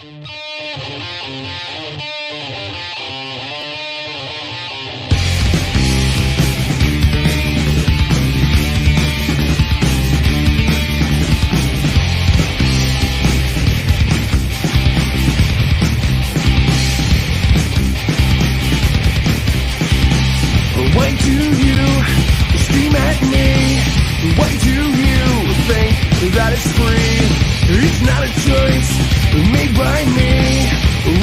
Why do you scream at me? Why do you think that it's free? It's not a choice made by me.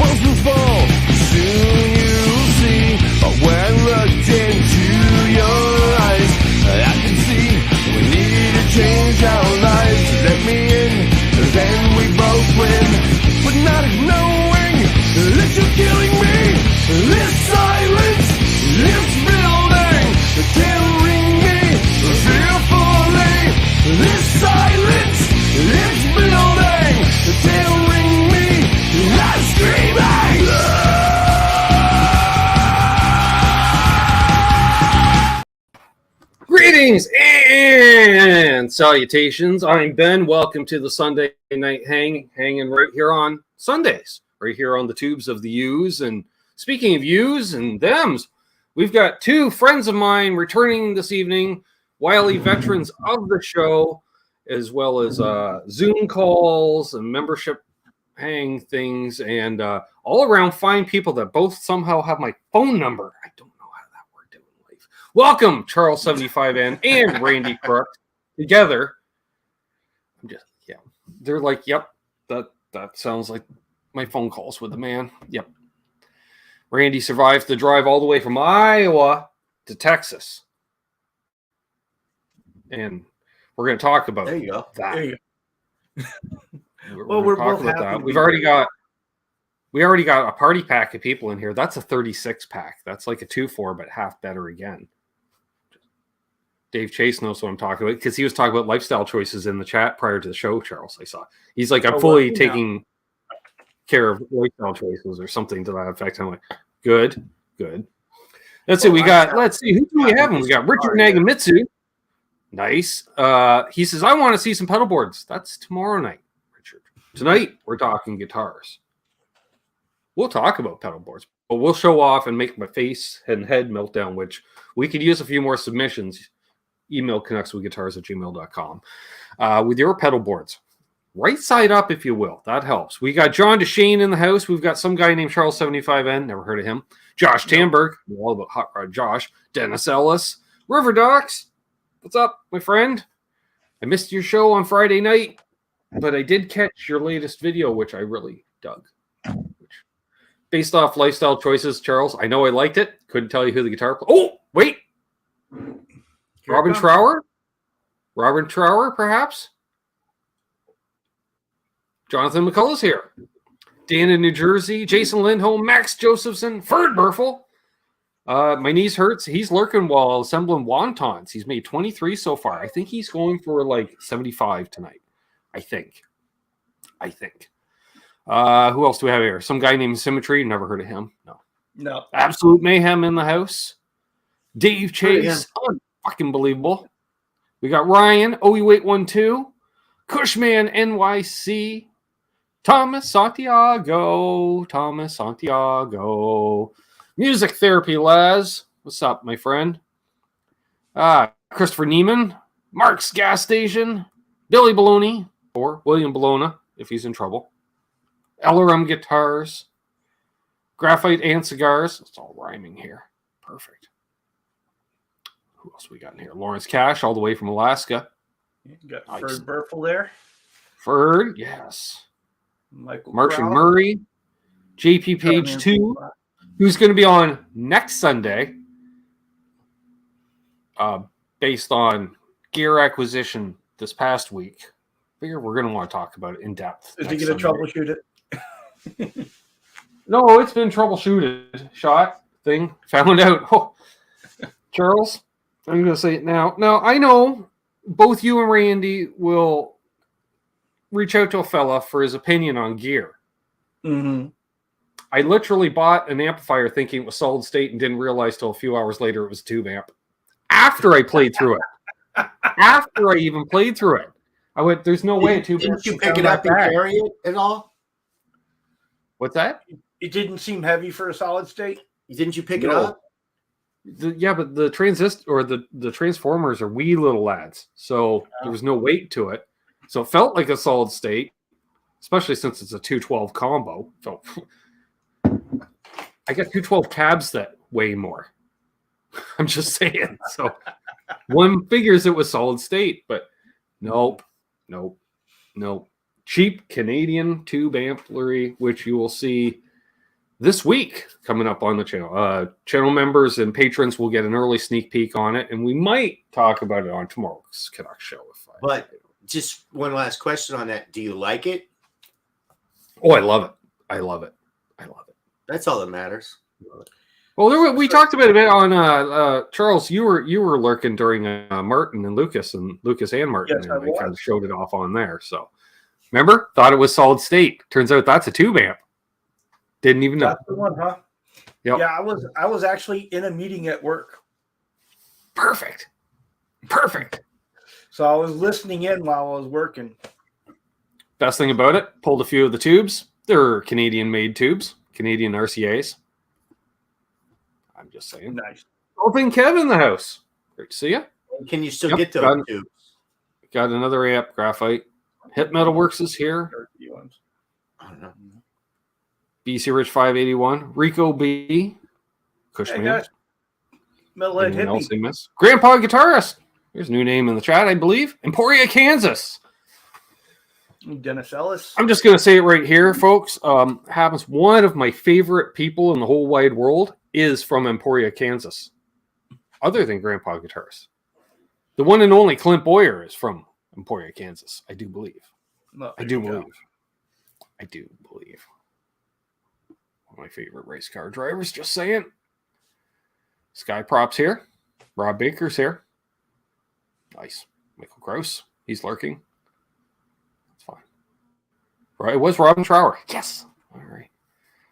Walls will fall, soon you'll see. But when I looked into your eyes, I could see we need to change our lives. Let me in, then we both win. But not knowing that you're killing me. This silence, this building, tearing me fearfully. This silence, this building, tearing me. I'm screaming. Greetings and salutations. I'm Ben. Welcome to the Sunday night hanging right here on Sundays, right here on the tubes of the U's. And speaking of U's and thems, we've got two friends of mine returning this evening, wily veterans of the show, as well as Zoom calls and membership hang things, and all around fine people that both somehow have my phone number. I don't know how that worked out in life. Welcome, Charles75N and Randy Crooks together. They're like, yep, that sounds like my phone calls with the man. Yep. Randy survived the drive all the way from Iowa to Texas. And we're going to talk about there you go. That. There you go. we're both about that. We already got a party pack of people in here. That's a 36 pack. That's like a 2-4, but half better again. Dave Chase knows what I'm talking about because he was talking about lifestyle choices in the chat prior to the show, Charles. I saw. He's like, I'm fully taking care of lifestyle choices or something to that effect. I'm like, good. Let's see. Let's see. Who do we have? We got Richard Nagamitsu. Nice. He says, I want to see some pedal boards. That's tomorrow night, Richard. Tonight, we're talking guitars. We'll talk about pedal boards, but we'll show off and make my face and head melt down, which we could use a few more submissions. Email connectswithguitars@gmail.com with your pedal boards. Right side up, if you will. That helps. We got John DeShane in the house. We've got some guy named Charles75N. Never heard of him. Josh Tamberg. All about Hot Rod Josh. Dennis Ellis. River Docs. What's up, my friend? I missed your show on Friday night, but I did catch your latest video, which I really dug. Based off lifestyle choices, Charles, I know I liked it. Couldn't tell you who the guitar player. Oh, wait. Robin Trower, perhaps? Jonathan McCullough's here. Dan in New Jersey. Jason Lindholm. Max Josephson. Ferd Burfel. My knees hurts. He's lurking while assembling wontons. He's made 23 so far. I think he's going for like 75 tonight. I think. Who else do we have here? Some guy named Symmetry. Never heard of him. No. Absolute Mayhem in the house. Dave Chase. Fucking believable. We got Ryan. OE812. Cushman NYC. Thomas Santiago. Music Therapy Laz. What's up, my friend? Christopher Neiman. Mark's Gas Station. Billy Baloney. Or William Bologna, if he's in trouble. LRM Guitars. Graphite and Cigars. It's all rhyming here. Perfect. Who else we got in here? Lawrence Cash, all the way from Alaska. You got Ferd Burfel there. Ferd, yes. Marshall Murray. JP Page 2, who's going to be on next Sunday, based on gear acquisition this past week. Figure we're going to want to talk about it in depth. Is he going to troubleshoot it? No, it's been troubleshooted. Shot thing. Found out. Oh, Charles, I'm going to say it now. Now, I know both you and Randy will reach out to a fella for his opinion on gear. Mm-hmm. I literally bought an amplifier thinking it was solid state and didn't realize till a few hours later it was a tube amp. After I played through it. After I even played through it. I went, there's no way a tube amp. Did you pick it up and carry it at all? What's that? It didn't seem heavy for a solid state. Didn't you pick it No. up? Yeah, but the the transformers are wee little lads, so there was no weight to it. So it felt like a solid state, especially since it's a 212 combo. So I got 212 cabs that weigh more. I'm just saying. So one figures it was solid state, but nope. Cheap Canadian tube amplery, which you will see this week coming up on the channel. Channel members and patrons will get an early sneak peek on it, and we might talk about it on tomorrow's Canuck show. But just one last question on that. Do you like it? Oh, I love it. I love it. That's all that matters. Well, we talked about it on Charles. You were lurking during Martin and Lucas and Martin, Yes, and I I kind was. of showed it off on there. So remember, thought it was solid state. Turns out that's a tube amp. Didn't even know. That's the one, huh? Yep. Yeah, I was actually in a meeting at work, Perfect. so I was listening in while I was working. Best thing about it, pulled a few of the tubes. They're Canadian-made tubes, Canadian RCAs. I'm just saying. Nice. Open Kev in the house. Great to see you. Can you still Yep, get those got it. tubes? Got another amp, graphite. Hip Metalworks is here. Turkey ones. I don't know. BC Rich 581. Rico B. Hey Cushman. guys, Metalhead Anyone else I Hippie. miss? Grandpa Guitarist. There's a new name in the chat, I believe. Emporia, Kansas. Dennis Ellis. I'm just going to say it right here, folks. Happens one of my favorite people in the whole wide world is from Emporia, Kansas. Other than Grandpa Guitarist. The one and only Clint Boyer is from Emporia, Kansas. I do believe. No, I do believe. One of my favorite race car drivers, just saying. Sky Props here. Rob Baker's here. Nice. Michael Gross. He's lurking. That's fine. Right, it was Robin Trower. Yes. All right.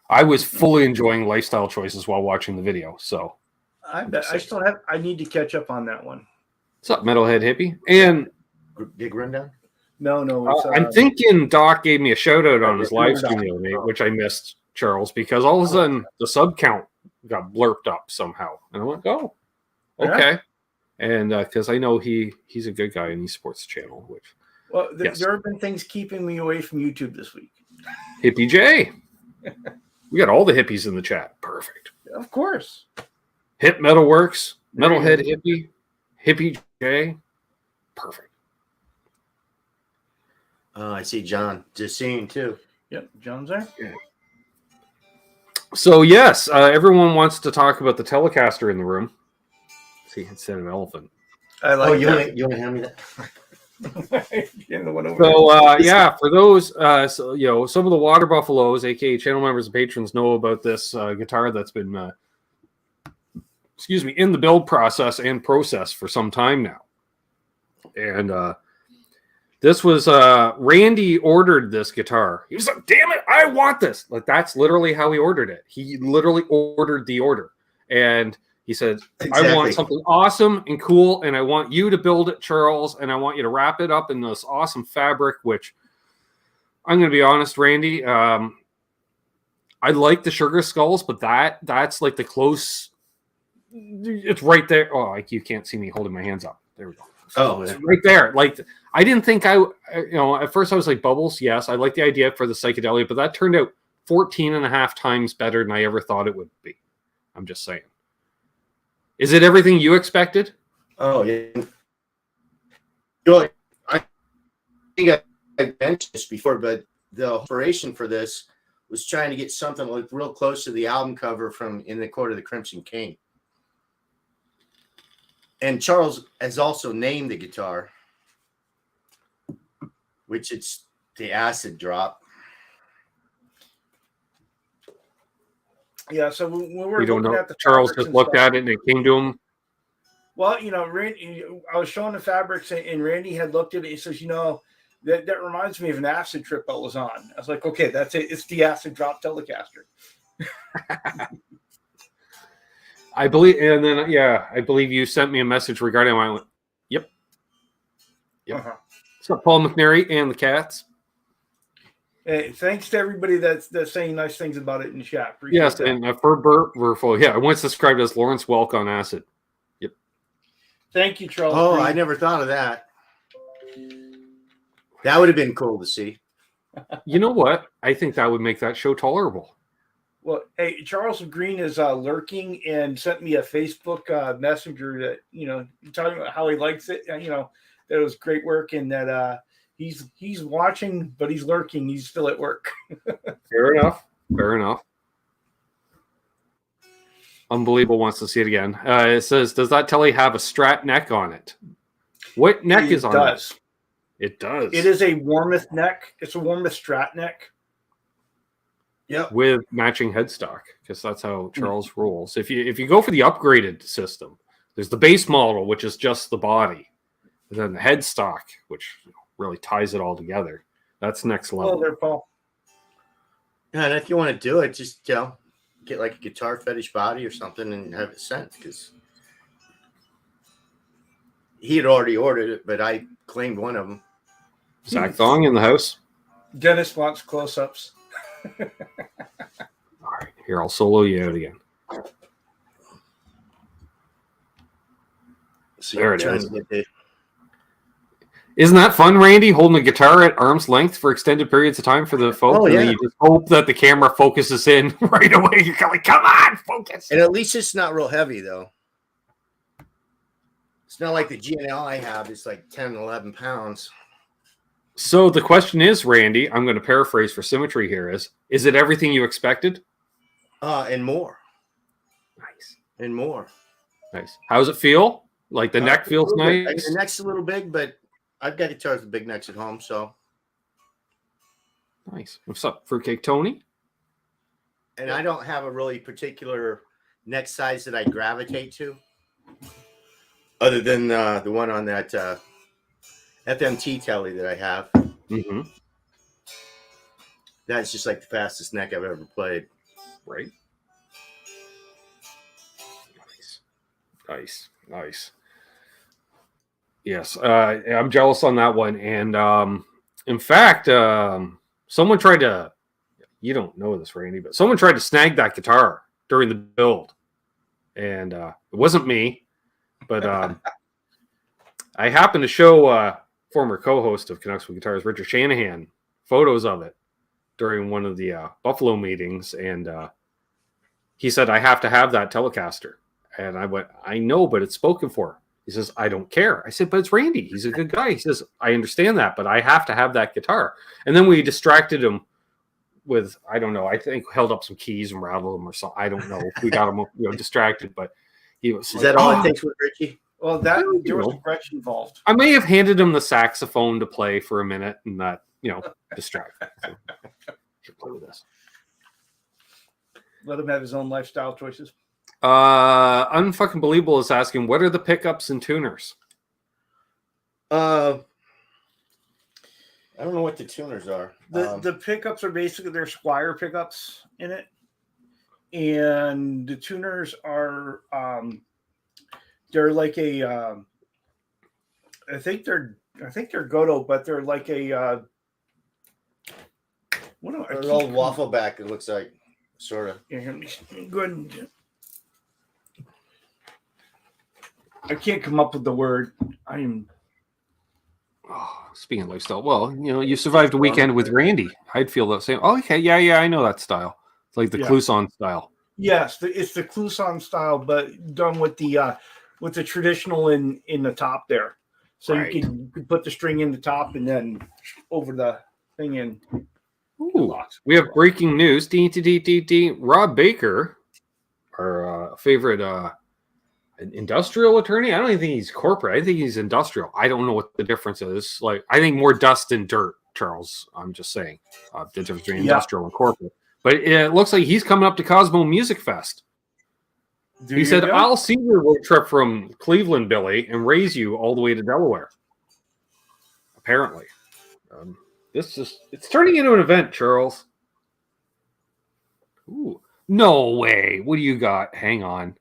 I was fully enjoying lifestyle choices while watching the video. So, I bet I still have. I need to catch up on that one. what's up, Metalhead Hippie? And Gig rundown? No, it's, I'm thinking Doc gave me a shout out on his live stream the other day, which I missed, Charles, because all of a sudden the sub count got blurped up somehow. And I went, oh, okay. And because I know he's a good guy and he supports the channel, which Well, Yes. there have been things keeping me away from YouTube this week. Hippie J. We got all the hippies in the chat. Perfect. Of course. Hip Metalworks, Metalhead Hippie, Hippie J. Perfect. Oh, I see John. Just seeing too. Yep, John's there. So yes, everyone wants to talk about the Telecaster in the room. See, instead of elephant. I like Oh, you that. want to hand me that? Getting the one over So yeah, for those, some of the Water Buffaloes, aka channel members and patrons, know about this guitar that's been, in the build process and process for some time now. And this was Randy ordered this guitar. He was like, "Damn it, I want this!" Like that's literally how he ordered it. He literally ordered the order, and he said, I want something awesome and cool, and I want you to build it, Charles, and I want you to wrap it up in this awesome fabric, which I'm going to be honest, Randy, I like the sugar skulls, but that's like the close, it's right there. Oh, like you can't see me holding my hands up. There we go. Oh, It's right there. Like, I didn't think at first I was like, bubbles, yes, I like the idea for the psychedelia, but that turned out 14 and a half times better than I ever thought it would be. I'm just saying. Is it everything you expected? Oh, yeah. I think I mentioned this before, but the inspiration for this was trying to get something like real close to the album cover from In the Court of the Crimson King. And Charles has also named the guitar, which it's the Acid Drop. Yeah, so when we were We don't looking know. at the Charles fabrics just and looked stuff- at it and it came to him. Well, Randy, I was showing the fabrics, and Randy had looked at it. He says, that reminds me of an acid trip I was on. I was like, okay, that's it. It's the Acid Drop Telecaster. I believe, and then I believe you sent me a message regarding. I went, yep. Uh-huh. So Paul McNary and the Cats. Hey, thanks to everybody that's saying nice things about it in the chat. Appreciate Yes, that. and for Bert Verful, yeah, once described as Lawrence Welk on acid. Yep. Thank you, Charles. Oh, Green. I never thought of that. That would have been cool to see. You know what? I think that would make that show tolerable. Well, hey, Charles Green is lurking and sent me a Facebook messenger that, talking about how he likes it. That it was great work and that he's watching, but he's lurking. He's still at work. Fair enough. Fair enough. Unbelievable wants to see it again. It says, does that Tele have a Strat neck on it? What neck is on it? It does. It is a Warmoth neck. It's a Warmoth Strat neck. Yep. With matching headstock, because that's how Charles rolls. If you go for the upgraded system, there's the base model, which is just the body, and then the headstock, which really ties it all together. That's next level. Oh, there, Paul. Yeah, and if you want to do it, just get like a guitar fetish body or something and have it sent, because he had already ordered it, but I claimed one of them. Zach Thong in the house. Dennis wants close-ups. All right, here, I'll solo you out again. So there it is. is. Isn't that fun, Randy? Holding a guitar at arm's length for extended periods of time for the folk? Oh, and yeah. then you just hope that the camera focuses in right away. You're like, come on, focus. And at least it's not real heavy, though. It's not like the GNL I have. It's like 10, 11 pounds. So the question is, Randy, I'm going to paraphrase for symmetry here, is it everything you expected? And more. Nice. And more. Nice. How does it feel? Like the neck feels nice? The neck's a little big, but I've got guitars with big necks at home, so. Nice. What's up, Fruitcake Tony? And I don't have a really particular neck size that I gravitate to, other than the one on that FMT Tele that I have. Mm-hmm. That's just like the fastest neck I've ever played. Right. Nice. Yes, I'm jealous on that one. And in fact, someone tried to, you don't know this, Randy, but someone tried to snag that guitar during the build. And it wasn't me, but I happened to show former co-host of Canucks with Guitars, Richard Shanahan, photos of it during one of the Buffalo meetings. And he said, I have to have that Telecaster. And I went, I know, but it's spoken for. He says, I don't care. I said, but it's Randy. He's a good guy. He says, I understand that, but I have to have that guitar. And then we distracted him with, I don't know, I think held up some keys and rattled them or something. I don't know. We got him distracted, but he was. Is that all it takes with Richie? Well, there was a Gretsch involved. I may have handed him the saxophone to play for a minute and that, distract him. So, play with this. Let him have his own lifestyle choices. Unfucking Believable is asking, what are the pickups and tuners? I don't know what the tuners are. The pickups are basically their Squire pickups in it, and the tuners are they're like a I think they're Godot, but they're like a what do an old waffle back. It looks like sort of. Yeah, good. I can't come up with the word. I am. Oh, speaking of lifestyle, well, you survived a weekend with Randy. I'd feel the same. Oh, okay, yeah, I know that style. It's like the Clouson style. Yes, it's the Clouson style, but done with the traditional in the top there. So right. you can put the string in the top and then over the thing in. Ooh, we have breaking news. Rob Baker, our favorite industrial attorney. I don't even think he's corporate. I think he's industrial. I don't know what the difference is. Like, I think more dust and dirt, Charles. I'm just saying the difference between industrial and corporate. But it looks like he's coming up to Cosmo Music Fest. He said, I'll see your road trip from Cleveland, Billy, and raise you all the way to Delaware. Apparently. It's turning into an event, Charles. Ooh. No way. What do you got? Hang on.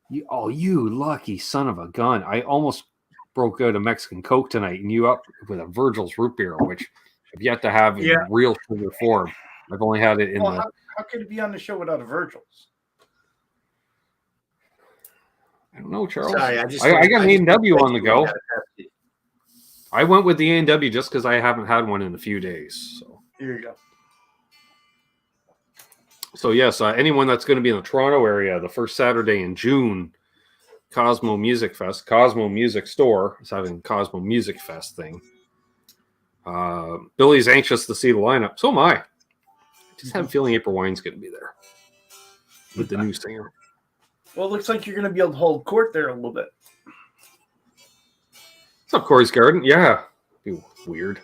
You lucky son of a gun. I almost broke out a Mexican Coke tonight and you up with a Virgil's root beer, which I've yet to have in real sugar form. I've only had it in the. How could it be on the show without a Virgil's? I don't know, Charles. Sorry, I got an A&W on the go. I went with the A&W just because I haven't had one in a few days. So Here you go. So yes, anyone that's going to be in the Toronto area, the first Saturday in June, Cosmo Music Fest, Cosmo Music Store is having Cosmo Music Fest thing. Billy's anxious to see the lineup. So am I. I just have a feeling April Wine's going to be there with the new singer. Well, it looks like you're going to be able to hold court there a little bit. What's up, Corey's Garden? Yeah. Be weird.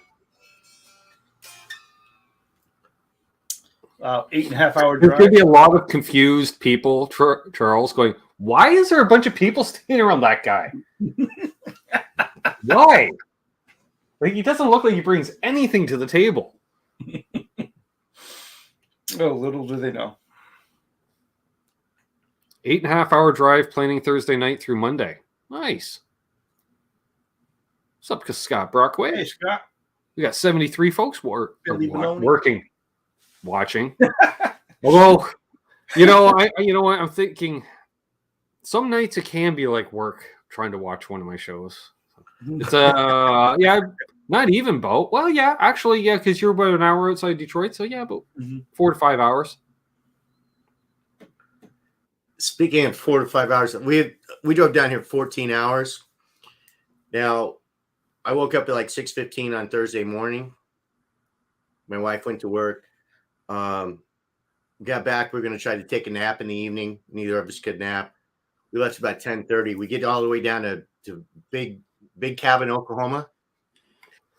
8.5 hour There's drive. going to be a lot of confused people, Charles, going, why is there a bunch of people standing around that guy? Why? Like, he doesn't look like he brings anything to the table. Oh, little do they know. 8.5 hour drive planning Thursday night through Monday. Nice. What's up, Scott Brockway? Hey, Scott. We got 73 folks watching. Although, you know what? I'm thinking some nights it can be like work trying to watch one of my shows. It's not even about. Well, yeah, actually, yeah, because you're about an hour outside Detroit, so yeah, about 4 to 5 hours. Speaking of 4 to 5 hours, we drove down here 14 hours. Now, I woke up at like 6:15 on Thursday morning. My wife went to work. Got back. We are going to try to take a nap in the evening. Neither of us could nap. We left about 10:30. We get all the way down to Big Cabin, Oklahoma.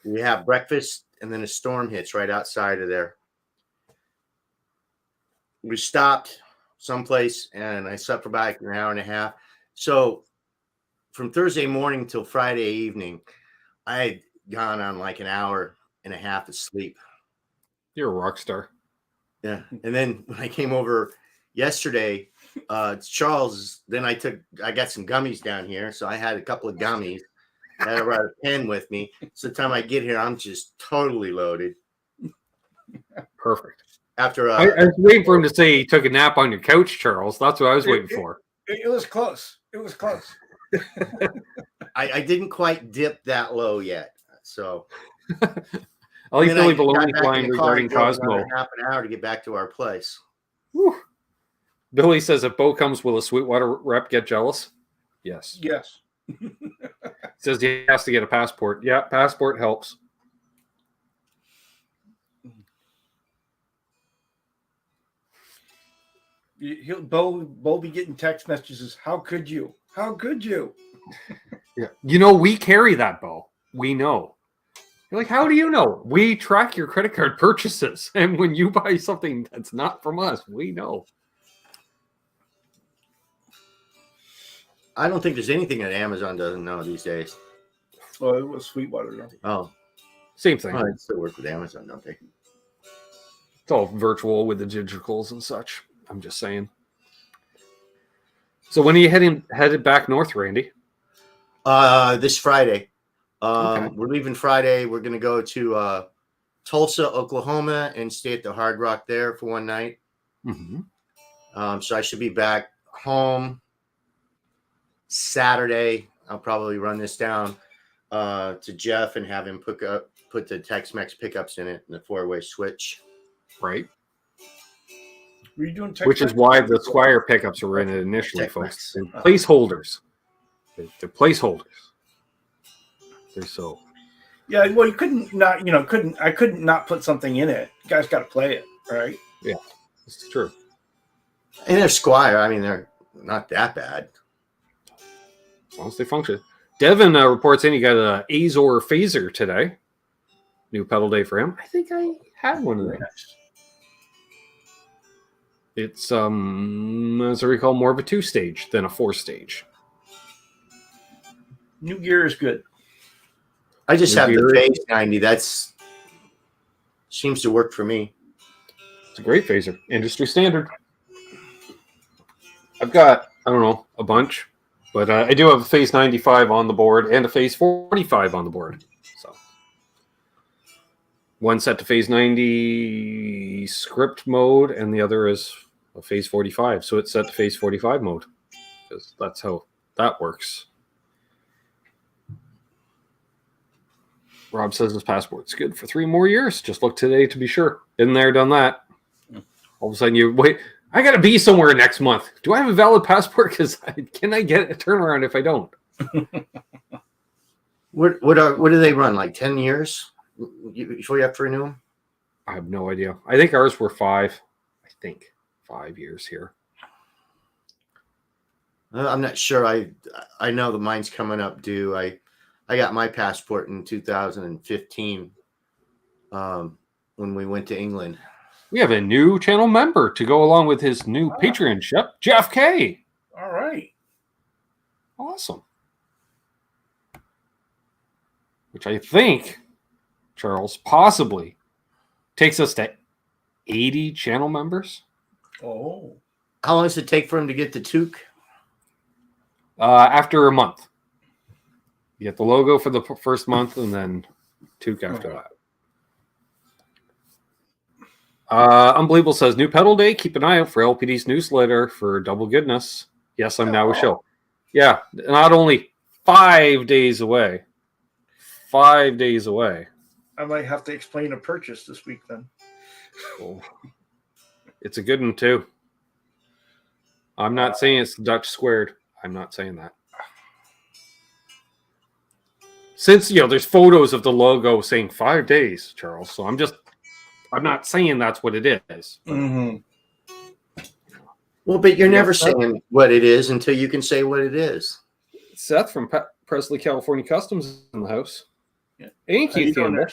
We have breakfast, and then a storm hits right outside of there. We stopped someplace, and I slept for about an hour and a half. So from Thursday morning till Friday evening, I had gone on like an hour and a half of sleep. You're a rock star. Yeah. And then when I came over yesterday, Charles, then I got some gummies down here. So I had a couple of gummies. I had a pen with me. So the time I get here, I'm just totally loaded. Perfect. After I was waiting for him to say he took a nap on your couch, Charles. That's what I was waiting for. It was close. It was close. I didn't quite dip that low yet. So I'll leave Billy Baloney flying regarding Cosmo. Half an hour to get back to our place. Whew. Billy says if Bo comes, will a Sweetwater rep get jealous? Yes. Yes. Says he has to get a passport. Yeah, passport helps. Bo be getting text messages. How could you? How could you? Yeah. You know, we carry that, Bo. We know. You're like, how do you know? We track your credit card purchases. And when you buy something that's not from us, we know. I don't think there's anything that Amazon doesn't know these days. Oh, it was Sweetwater. Though. Oh. Same thing. Oh, they still work with Amazon, don't they? It's all virtual with the digitals and such. I'm just saying. So when are you headed back north, Randy? This Friday. Okay. We're leaving Friday. We're going to go to Tulsa, Oklahoma, and stay at the Hard Rock there for one night. Mm-hmm. So I should be back home Saturday. I'll probably run this down to Jeff and have him put the Tex-Mex pickups in it and the 4-way switch. Right. Were you doing Which is why the Squire pickups were in it initially, folks. They're placeholders. They're placeholders. They're so. Yeah, well, I couldn't not put something in it. You guys got to play it, right? Yeah, it's true. And they're Squire. I mean, they're not that bad. As long as they function. Devin reports in he got an Azor phaser today. New pedal day for him. I think I had one of those. It's, as I recall, more of a 2-stage than a 4-stage. New gear is good. I just have the Phase 90. That's seems to work for me. It's a great phaser. Industry standard. I've got, I don't know, a bunch. But I do have a Phase 95 on the board and a Phase 45 on the board. So One set to phase 90 script mode, and the other is a phase 45. So it's set to phase 45 mode, because that's how that works. Rob says his passport's good for 3 more years. Just look today to be sure. Been there, done that. All of a sudden you wait. I got to be somewhere next month. Do I have a valid passport? Because can I get a turnaround if I don't? What do they run, like 10 years before you have to renew them? I have no idea. I think ours were 5. I think 5 years here. I'm not sure. I know that mine's coming up due. I got my passport in 2015 when we went to England. We have a new channel member to go along with his new Patreon chef, Jeff K. All right. Awesome. Which I think, Charles, possibly takes us to 80 channel members. Oh. How long does it take for him to get the toque? After a month. You get the logo for the first month and then toque after that. Unbelievable says, new pedal day. Keep an eye out for LPD's newsletter for double goodness. Yes, I'm now a show. Yeah, not only 5 days away. 5 days away. I might have to explain a purchase this week then. Oh. It's a good one too. I'm not saying it's Dutch squared. I'm not saying that. Since, there's photos of the logo saying 5 days, Charles. So I'm not saying that's what it is. Mm-hmm. Well, but you're never saying what it is until you can say what it is. Seth from Presley, California Customs in the house. Yeah. Ain't Keith Campbell.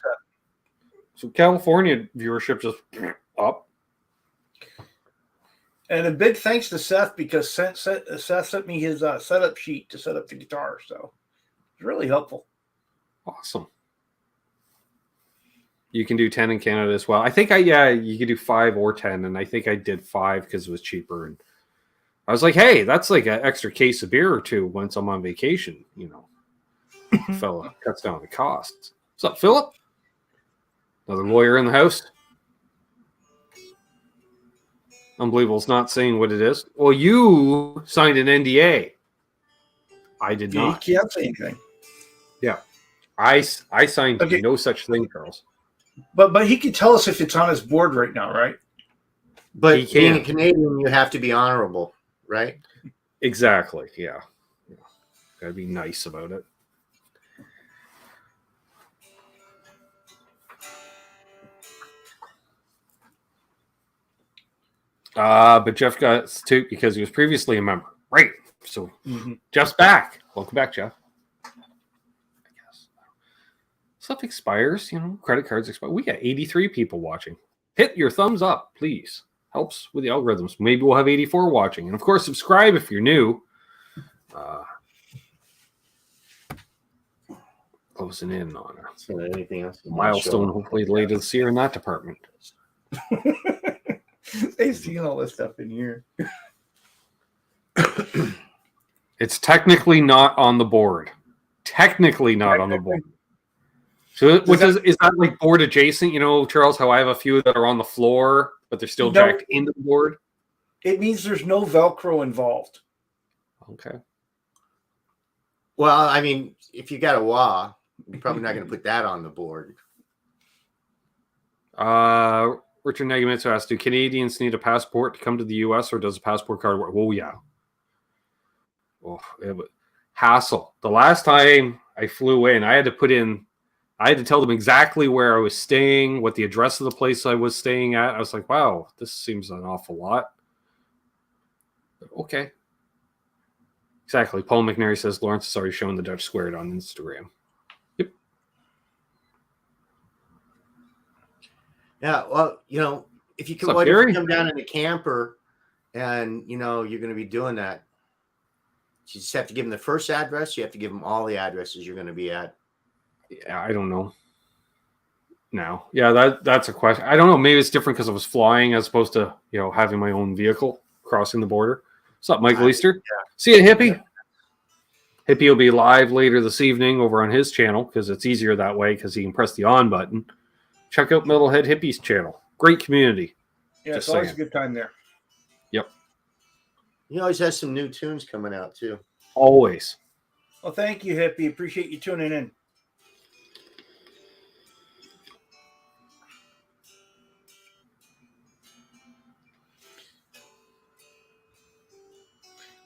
So California viewership just up. And a big thanks to Seth, because Seth sent me his setup sheet to set up the guitar. So it's really helpful. Awesome. You can do 10 in Canada as well. I think you could do 5 or 10, and I think I did 5 because it was cheaper. And I was like, hey, that's like an extra case of beer or 2 once I'm on vacation. Fella cuts down the costs. What's up, Philip? Another lawyer in the house. Unbelievable. It's not saying what it is. Well, you signed an NDA. I did not. You can't say anything. Yeah. I signed no such thing, Charles. But he can tell us if it's on his board right now, right? But being a Canadian, you have to be honorable, right? Exactly. Yeah. Gotta be nice about it. But Jeff got toque because he was previously a member. Right. So Jeff's back. Welcome back, Jeff. I guess. Stuff expires, credit cards expire. We got 83 people watching. Hit your thumbs up, please. Helps with the algorithms. Maybe we'll have 84 watching. And of course, subscribe if you're new. Closing in on anything else? Milestone, hopefully later this year in that department. They've seen all this stuff in here. It's technically not on the board. Technically not on the board. So is that like board adjacent? Charles, how I have a few that are on the floor, but they're still jacked into the board? It means there's no Velcro involved. Okay. Well, I mean, if you got a wah, you're probably not going to put that on the board. Richard Negamitsu asked, do Canadians need a passport to come to the U.S. or does a passport card work? Oh, yeah. Oh, hassle. The last time I flew in, I had to tell them exactly where I was staying, what the address of the place I was staying at. I was like, wow, this seems an awful lot. But okay. Exactly. Paul McNary says Lawrence has already shown the Dutch squared on Instagram. Yep. Yeah, well, if you come down in a camper and, you're going to be doing that, you just have to give them the first address. You have to give them all the addresses you're going to be at. Yeah, I don't know. Now, yeah, that's a question. I don't know. Maybe it's different because I was flying as opposed to, having my own vehicle crossing the border. What's up, Michael Easter? Yeah. See you, Hippie. Yeah. Hippie will be live later this evening over on his channel because it's easier that way because he can press the on button. check out Metalhead Hippies channel. Great community. Yeah, Just it's always saying. a good time there. Yep. He always has some new tunes coming out too. Always. Well, thank you, Hippie. Appreciate you tuning in.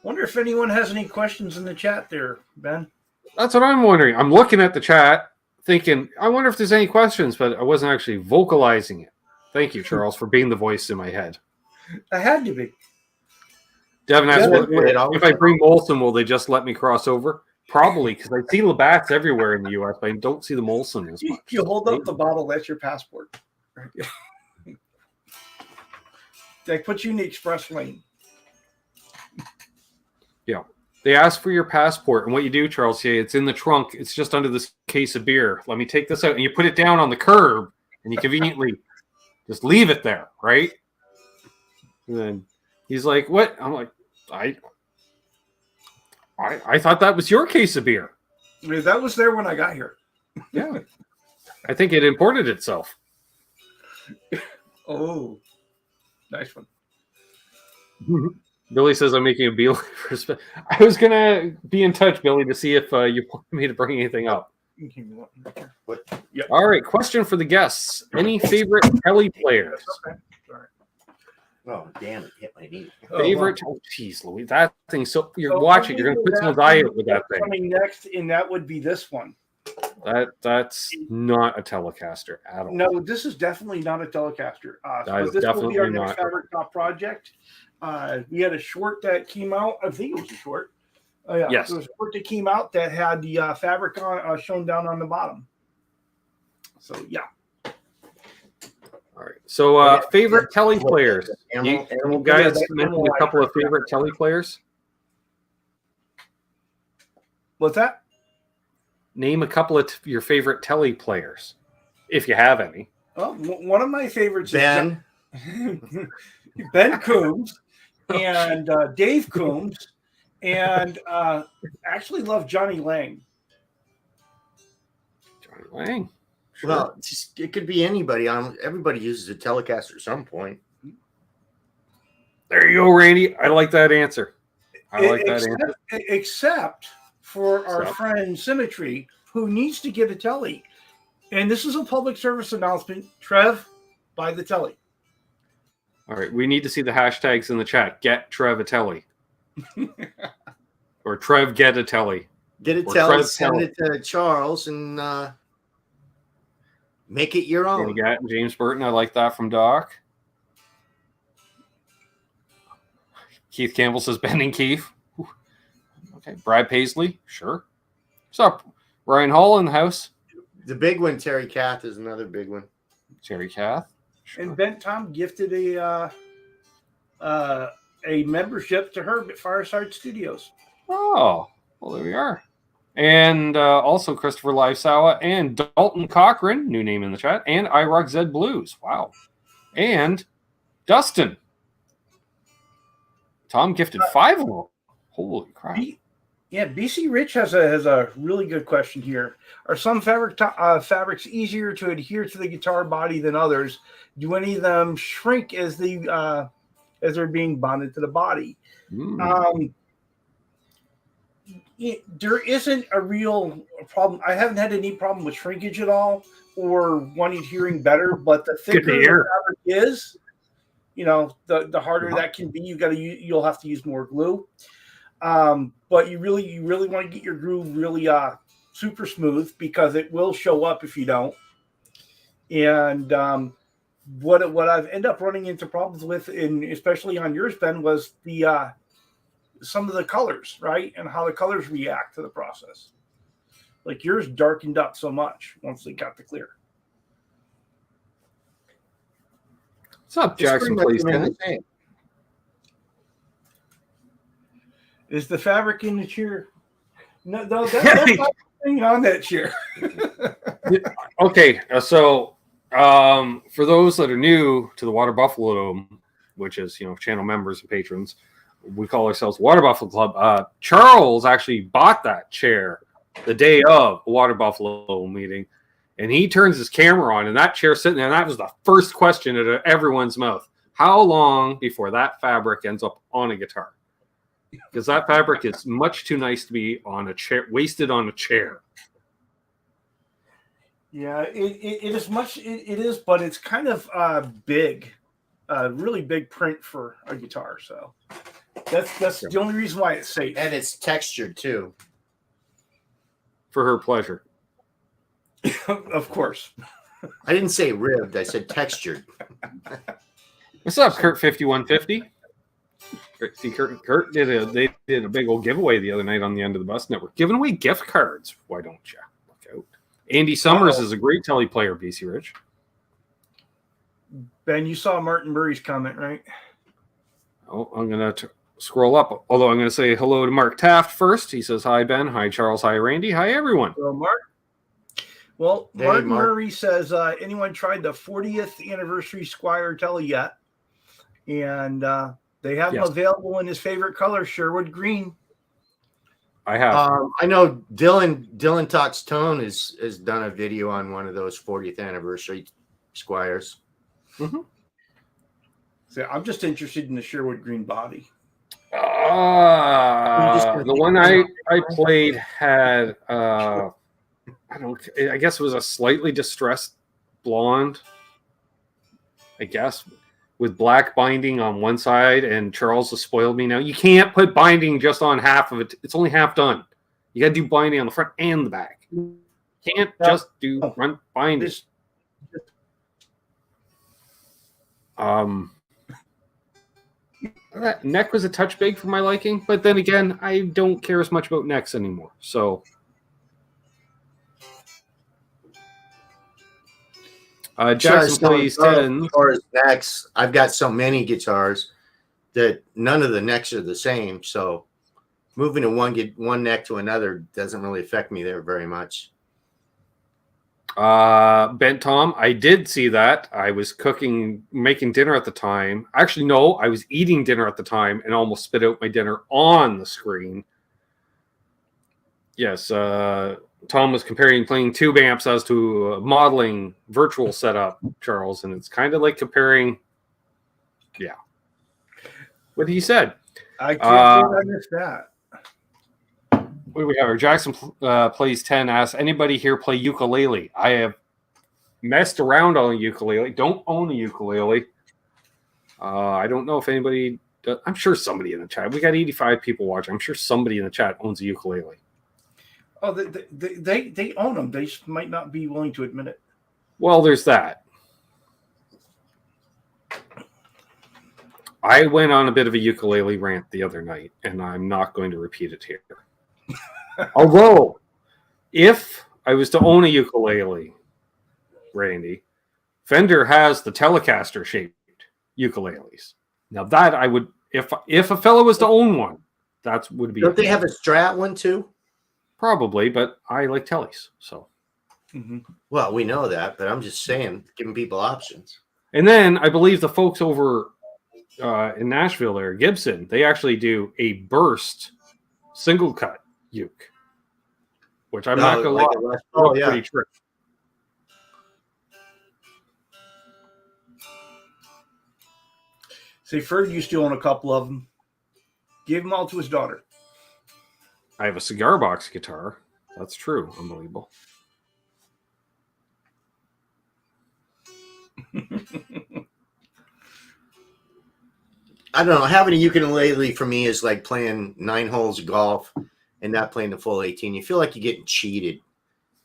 Wonder if anyone has any questions in the chat there, Ben. That's what I'm wondering. I'm looking at the chat thinking, I wonder if there's any questions, but I wasn't actually vocalizing it. Thank you, Charles, for being the voice in my head. I had to be. Devin asked, Yeah, if I bring Molson, will they just let me cross over? Probably, because I see Labatt's everywhere in the U.S., but I don't see the Molson as much. You hold up the bottle, that's your passport. They put you in the express lane. Yeah. They ask for your passport, and what you do, Charles, it's in the trunk. It's just under this case of beer. Let me take this out, and you put it down on the curb, and you conveniently just leave it there, right? And then he's like, "What?" I'm like, I thought that was your case of beer. I mean, that was there when I got here. Yeah. I think it imported itself. Oh, nice one. Billy says I'm making a beeline for I was going to be in touch, Billy, to see if you want me to bring anything up. What? Yep. All right. Question for the guests. Any favorite Tele players? Okay. Sorry. Oh, damn it. Hit my knee. Favorite? Oh, jeez, Louis. That thing. So you're So watching. You're going to put someone's eye out with that thing. Coming next, and that would be this one. That's not a Telecaster at all. No, this is definitely not a Telecaster. That is this will be our definitely next not. fabric top project. We had a short that came out. I think it was a short. Oh yeah, Yes. It was a short that came out that had the fabric on shown down on the bottom. So yeah. All right. So favorite Tele players. You guys Yeah, mentioned a couple of favorite Tele players. What's that? Name a couple of your favorite Tele players, if you have any. Well, one of my favorites Ben. is Ben Coombs and Dave Coombs, and actually love Johnny Lang. Johnny Lang. Sure. Well, it could be anybody. Everybody uses a Telecaster at some point. There you go, Randy. I like that answer. I like that answer. Except for our friend Symmetry, who needs to get a Tele. And this is a public service announcement. Trev, buy the Tele. All right. We need to see the hashtags in the chat. Get Trev a Tele. Or Trev get a Tele. Get a Or Tele, Trev send Tele. it to Charles, and make it your own. James Burton. I like that from Doc. Keith Campbell says Ben and Keith. Okay. Brad Paisley. Sure. What's up? Ryan Hall in the house. The big one, Terry Kath, is another big one. Jerry Kath. Sure. And Ben Tom gifted a membership to her at Fireside Studios. Oh, well, there we are. And also Christopher Livesawa and Dalton Cochran, new name in the chat, and iRock Zed Blues. Wow. And Dustin. Tom gifted 5 of them. Holy crap. BC Rich has a really good question here. Are some fabrics easier to adhere to the guitar body than others? Do any of them shrink as they're being bonded to the body? There isn't a real problem. I haven't had any problem with shrinkage at all or one adhering better, but the thicker the fabric is, the harder that can be. You'll have to use more glue. But you really want to get your groove really super smooth, because it will show up if you don't. And what I've ended up running into problems with, and especially on yours, Ben, was the some of the colors, right, and how the colors react to the process. Like yours darkened up so much once they got the clear. What's up, Jackson? Please. Is the fabric in the chair? No, that's not on that chair. Okay, so for those that are new to the Water Buffalo Dome, which is channel members and patrons, we call ourselves Water Buffalo Club. Charles actually bought that chair the day of a Water Buffalo meeting, And he turns his camera on, and that chair's sitting there, and that was the first question out of everyone's mouth. How long before that fabric ends up on a guitar? Because that fabric is much too nice to be on a chair, wasted on a chair. Yeah, it is much. It is, but it's kind of big, really big print for a guitar. So that's the only reason why it's safe. And it's textured too. For her pleasure. Of course. I didn't say ribbed. I said textured. What's up, Kurt 5150? See, Kurt they did a big old giveaway the other night on the End of the Bus Network, giving away gift cards. Why don't you look out? Andy Summers is a great Tele player, BC Rich. Ben, you saw Martin Murray's comment, right? Oh, I'm gonna scroll up. Although I'm gonna say hello to Mark Taft first. He says hi, Ben. Hi, Charles. Hi, Randy. Hi, everyone. Hello, Mark. Well, Hey, Martin Mark. Murray says, anyone tried the 40th anniversary Squire Tele yet? And they have them available in his favorite color, Sherwood Green. I have. I know Dylan Talks Tone has done a video on one of those 40th anniversary Squires. Mm-hmm. So I'm just interested in the Sherwood Green body. The one I played had I guess it was a slightly distressed blonde, I guess, with black binding on one side, and Charles has spoiled me now. You can't put binding just on half of it. It's only half done. You got to do binding on the front and the back. You can't just do front binding. That neck was a touch big for my liking, but then again, I don't care as much about necks anymore. So, Jackson plays 10. As far as necks, I've got so many guitars that none of the necks are the same. So, moving to one neck to another doesn't really affect me there very much. Ben Tom, I did see that. I was making dinner at the time. Actually, no, I was eating dinner at the time and almost spit out my dinner on the screen. Yes, Tom was comparing playing tube amps as to a modeling virtual setup, Charles, and it's kind of like comparing, what he said. I can't believe I missed that. What do we have? Jackson plays 10 asks, anybody here play ukulele? I have messed around on a ukulele. Don't own a ukulele. I don't know if anybody does. I'm sure somebody in the chat. We got 85 people watching. I'm sure somebody in the chat owns a ukulele. Oh, they own them. They just might not be willing to admit it. Well, there's that. I went on a bit of a ukulele rant the other night, and I'm not going to repeat it here. Although, if I was to own a ukulele, Randy, Fender has the Telecaster shaped ukuleles. Now that I would, if a fellow was to own one, that would be. Don't they have a Strat one too? Probably, but I like Teles, so. Mm-hmm. Well, we know that, but I'm just saying, giving people options. And then I believe the folks over in Nashville there, Gibson, they actually do a burst single cut uke, which I'm not going to lie, oh yeah, pretty tricky. See, Ferg used to own a couple of them. Gave them all to his daughter. I have a cigar box guitar. That's true. Unbelievable. I don't know. Having a ukulele for me is like playing 9 holes of golf and not playing the full 18. You feel like you're getting cheated.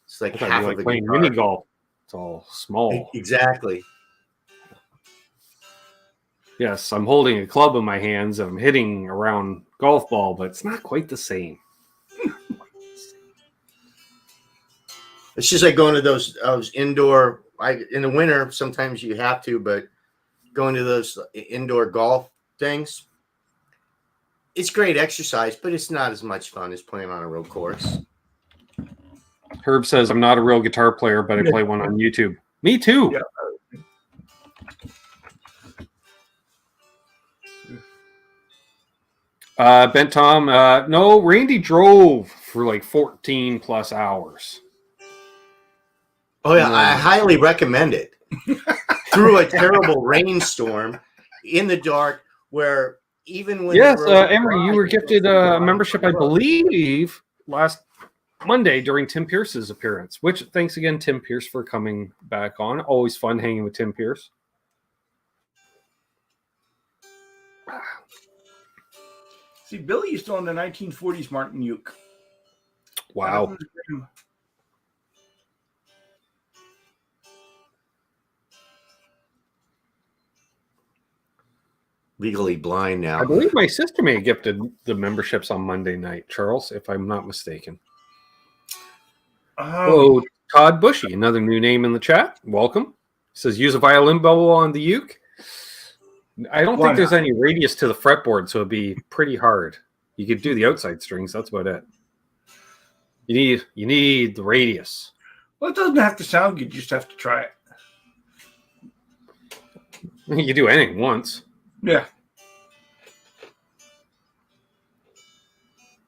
It's like half of a playing guitar. mini golf. It's all small. Exactly. Yes, I'm holding a club in my hands and I'm hitting a round golf ball, but it's not quite the same. It's just like going to those indoor. In the winter, sometimes you have to, but going to those indoor golf things, it's great exercise, but it's not as much fun as playing on a road course. Herb says, I'm not a real guitar player, but I play one on YouTube. Me too. Yeah. Ben Tom, no, Randy drove for like 14 plus hours. Oh yeah, I highly recommend it. Through a terrible rainstorm in the dark, where even when Yes, the road Emery, you dry, were you still gifted see the a line membership, on I the road. believe, last Monday during Tim Pierce's appearance. Which thanks again, Tim Pierce, for coming back on. Always fun hanging with Tim Pierce. See, Billy used to own the 1940s Martin Uke. Wow. Legally blind now. I believe my sister may have gifted the memberships on Monday night, Charles, if I'm not mistaken. Oh, Todd Bushy, another new name in the chat. Welcome. Says use a violin bow on the uke. I don't think there's any radius to the fretboard, so it'd be pretty hard. You could do the outside strings. That's about it. You need the radius. Well, it doesn't have to sound good. You just have to try it. You can do anything once. Yeah.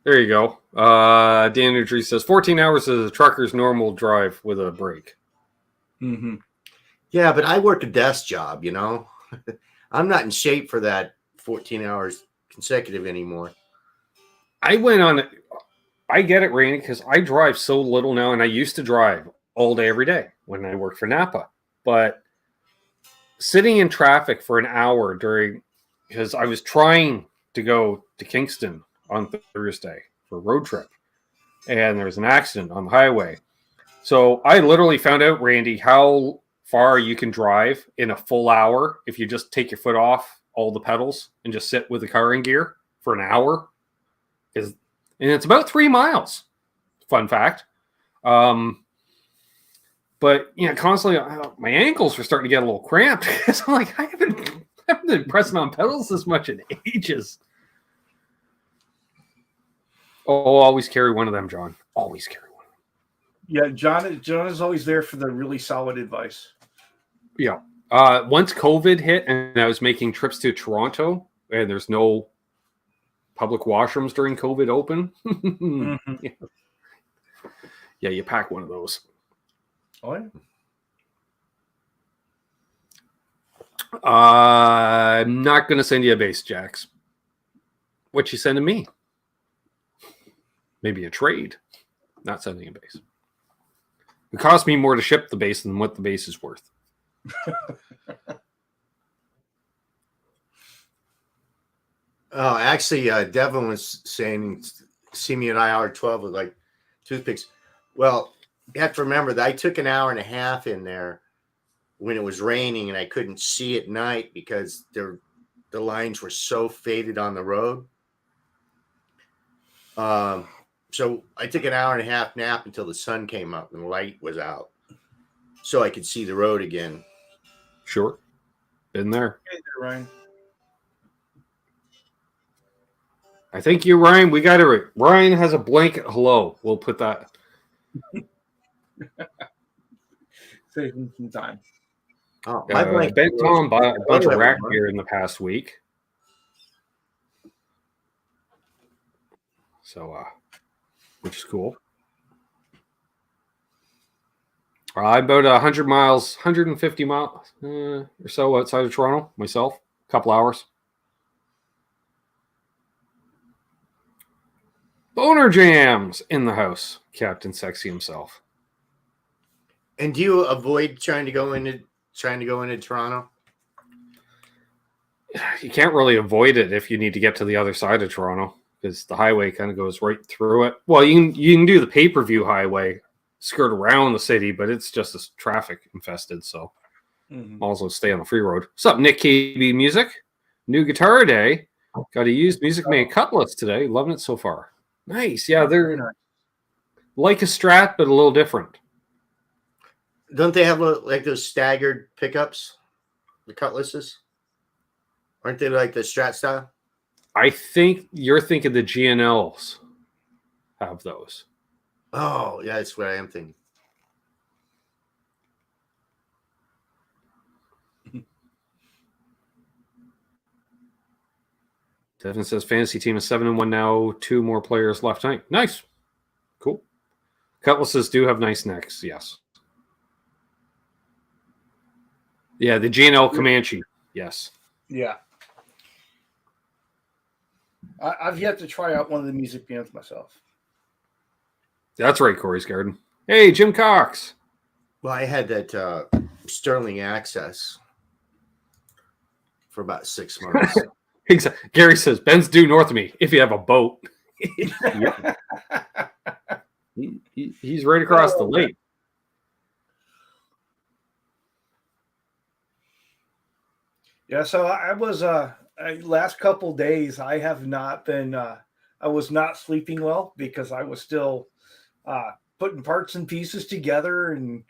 There you go. Dan Nutri says 14 hours is a trucker's normal drive with a break. Mm-hmm. Yeah, but I work a desk job, you know. I'm not in shape for that 14 hours consecutive anymore. I get it, Randy, because I drive so little now, and I used to drive all day, every day when I worked for Napa. But sitting in traffic for an hour because I was trying to go to Kingston on Thursday for a road trip, and there was an accident on the highway. So I literally found out, Randy, how far you can drive in a full hour if you just take your foot off all the pedals and just sit with the car in gear for an hour. And it's about 3 miles. Fun fact. But constantly my ankles were starting to get a little cramped because I'm like, I haven't been pressing on pedals this much in ages. Oh, always carry one of them, John. Always carry one. Yeah, John is always there for the really solid advice. Yeah. Once COVID hit and I was making trips to Toronto and there's no public washrooms during COVID open. Mm-hmm. Yeah, you pack one of those. Oh, yeah. I'm not going to send you a bass, Jax. What you sending me? Maybe a trade. Not sending a bass. It cost me more to ship the bass than what the bass is worth. Oh, actually, Devin was saying, see me at IR 12 with like toothpicks. Well, you have to remember that I took an hour and a half in there when it was raining and I couldn't see at night because the lines were so faded on the road. So I took an hour and a half nap until the sun came up and the light was out so I could see the road again. Sure. Been there. Hey there, Ryan. I think you're Ryan. We got it. Ryan has a blanket. Hello. We'll put that. Save him some time. Oh, my blanket Ben Tom bought a bunch of rack one. gear in the past week. So, which is cool. I'm about 100 miles, 150 miles or so outside of Toronto myself. A couple hours. Boner Jams in the house. Captain Sexy himself. And do you avoid trying to go into Toronto? You can't really avoid it if you need to get to the other side of Toronto because the highway kind of goes right through it. Well, you can do the pay-per-view highway, skirt around the city, but it's just as traffic infested. So also stay on the free road. What's up, Nick KB Music? New guitar day. Got a used Music Man Cutlass today. Loving it so far. Nice. Yeah, they're like a Strat, but a little different. Don't they have like those staggered pickups, the Cutlasses? Aren't they like the Strat style? I think you're thinking the GNLs have those. Oh, yeah, that's what I am thinking. Devin says fantasy team is 7-1 now. 2 more players left. Nice. Cool. Cutlasses do have nice necks, yes. Yeah, the G&L Comanche. Yes. Yeah. I've yet to try out one of the music bands myself. That's right, Corey's Garden. Hey, Jim Cox. Well, I had that Sterling Access for about 6 months. Gary says, Ben's due north of me if you have a boat. He's right across the lake. Yeah, so I was last couple days I have not been I was not sleeping well because I was still putting parts and pieces together and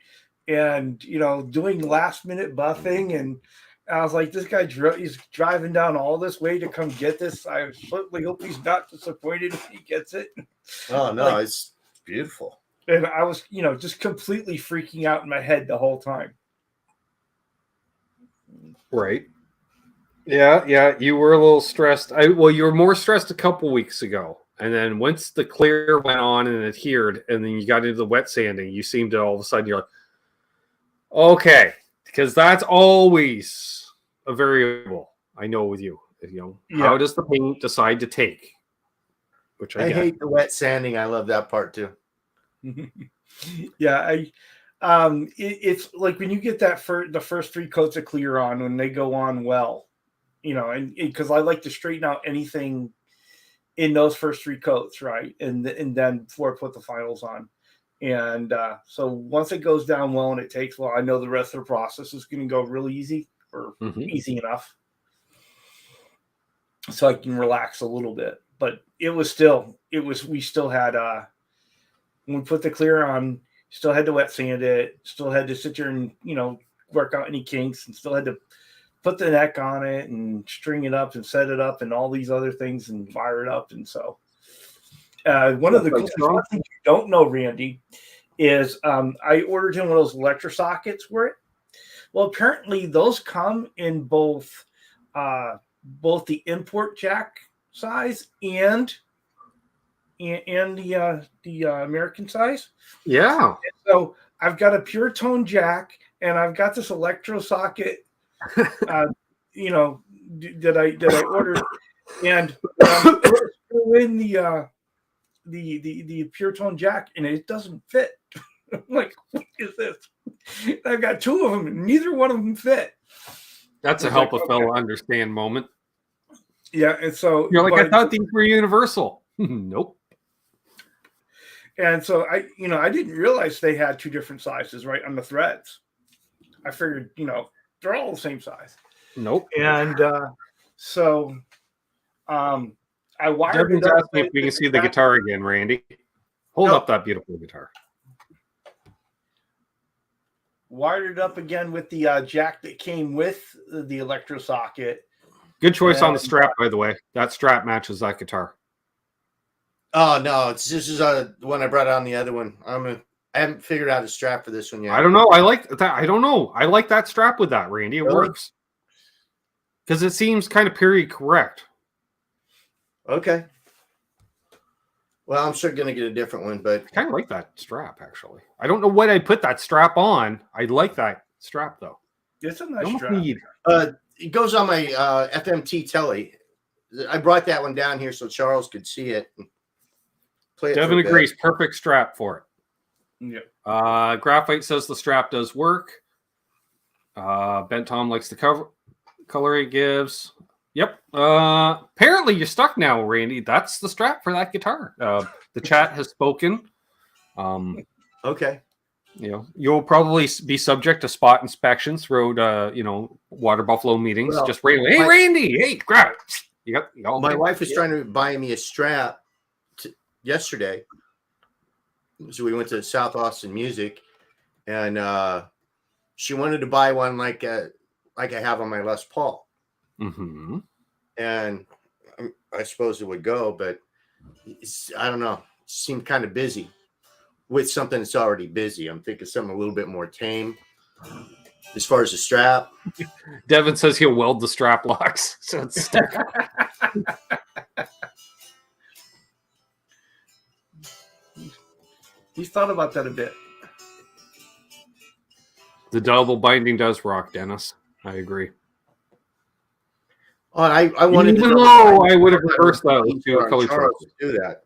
doing last minute buffing, and I was like, this guy he's driving down all this way to come get this. I certainly hope he's not disappointed if he gets it. Oh no, it's beautiful. And I was just completely freaking out in my head the whole time. Right. Yeah, you were a little stressed. You were more stressed a couple weeks ago. And then once the clear went on and adhered, and then you got into the wet sanding, you seemed to all of a sudden, you're like, okay, because that's always a variable. I know with you. How does the paint decide to take? Which I hate the wet sanding. I love that part too. Yeah, it's like when you get the first 3 coats of clear on, when they go on well. And because I like to straighten out anything in those first 3 coats, right? And then before I put the finals on. And so once it goes down well and it takes well, I know the rest of the process is going to go really easy or easy enough. So I can relax a little bit. But we still had, when we put the clear on, still had to wet sand it, still had to sit there and, work out any kinks, and still had to put the neck on it and string it up and set it up and all these other things and wire it up. And so one of the cool things you don't know, Randy, is I ordered him one of those electro sockets for it. Well, apparently those come in both the import jack size and the American size. Yeah. And so I've got a pure tone jack and I've got this electro socket that I ordered, and in the pure tone jack, and it doesn't fit. I'm like, what is this? I've got 2 of them, and neither one of them fit. That's a help a fellow understand moment. Yeah, and so you're like, I thought these were universal. Nope. And so I didn't realize they had 2 different sizes, right, on the threads. I figured, they're all the same size. Nope. And so I wired Devin's it up. asking if we can see the guitar again, Randy. Hold up that beautiful guitar. Wired it up again with the jack that came with the electro socket. Good choice on the strap, by the way. That strap matches that guitar. Oh no, this is the one I brought on the other one. I haven't figured out a strap for this one yet. I don't know. I like that. I don't know. I like that strap with that, Randy. It works because it seems kind of period correct. Okay. Well, I'm sure going to get a different one, but I kind of like that strap, actually. I don't know what I'd put that strap on. I like that strap, though. It's a nice strap. It goes on my FMT Tele. I brought that one down here so Charles could see it. Devin agrees. Perfect strap for it. Yeah. Graphite says the strap does work. Ben Tom likes the color it gives. Yep. Apparently you're stuck now, Randy. That's the strap for that guitar. The chat has spoken. Okay. You'll probably be subject to spot inspections throughout, Water Buffalo meetings. Well, just randomly, hey, Randy, hey, grab it. My wife was trying to buy me a strap yesterday. So we went to South Austin Music, and she wanted to buy one like I have on my Les Paul. Mm-hmm. And I suppose it would go, but I don't know. It seemed kind of busy with something that's already busy. I'm thinking something a little bit more tame as far as the strap. Devin says he'll weld the strap locks, so it's stuck. He's thought about that a bit. The double binding does rock, Dennis. I agree. Oh, I wanted Even to though I would have reversed that with two color Charles choices. to do that.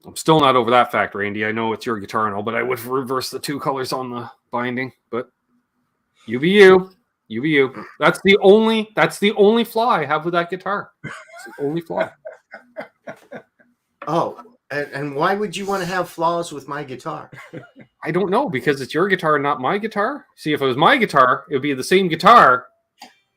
I'm still not over that fact, Randy. I know it's your guitar and all, but I would reverse the two colors on the binding. But you be you. You be you. That's the only flaw I have with that guitar. It's the only flaw. Oh, and why would you want to have flaws with my guitar? I don't know, because it's your guitar and not my guitar. See, if it was my guitar, it would be the same guitar.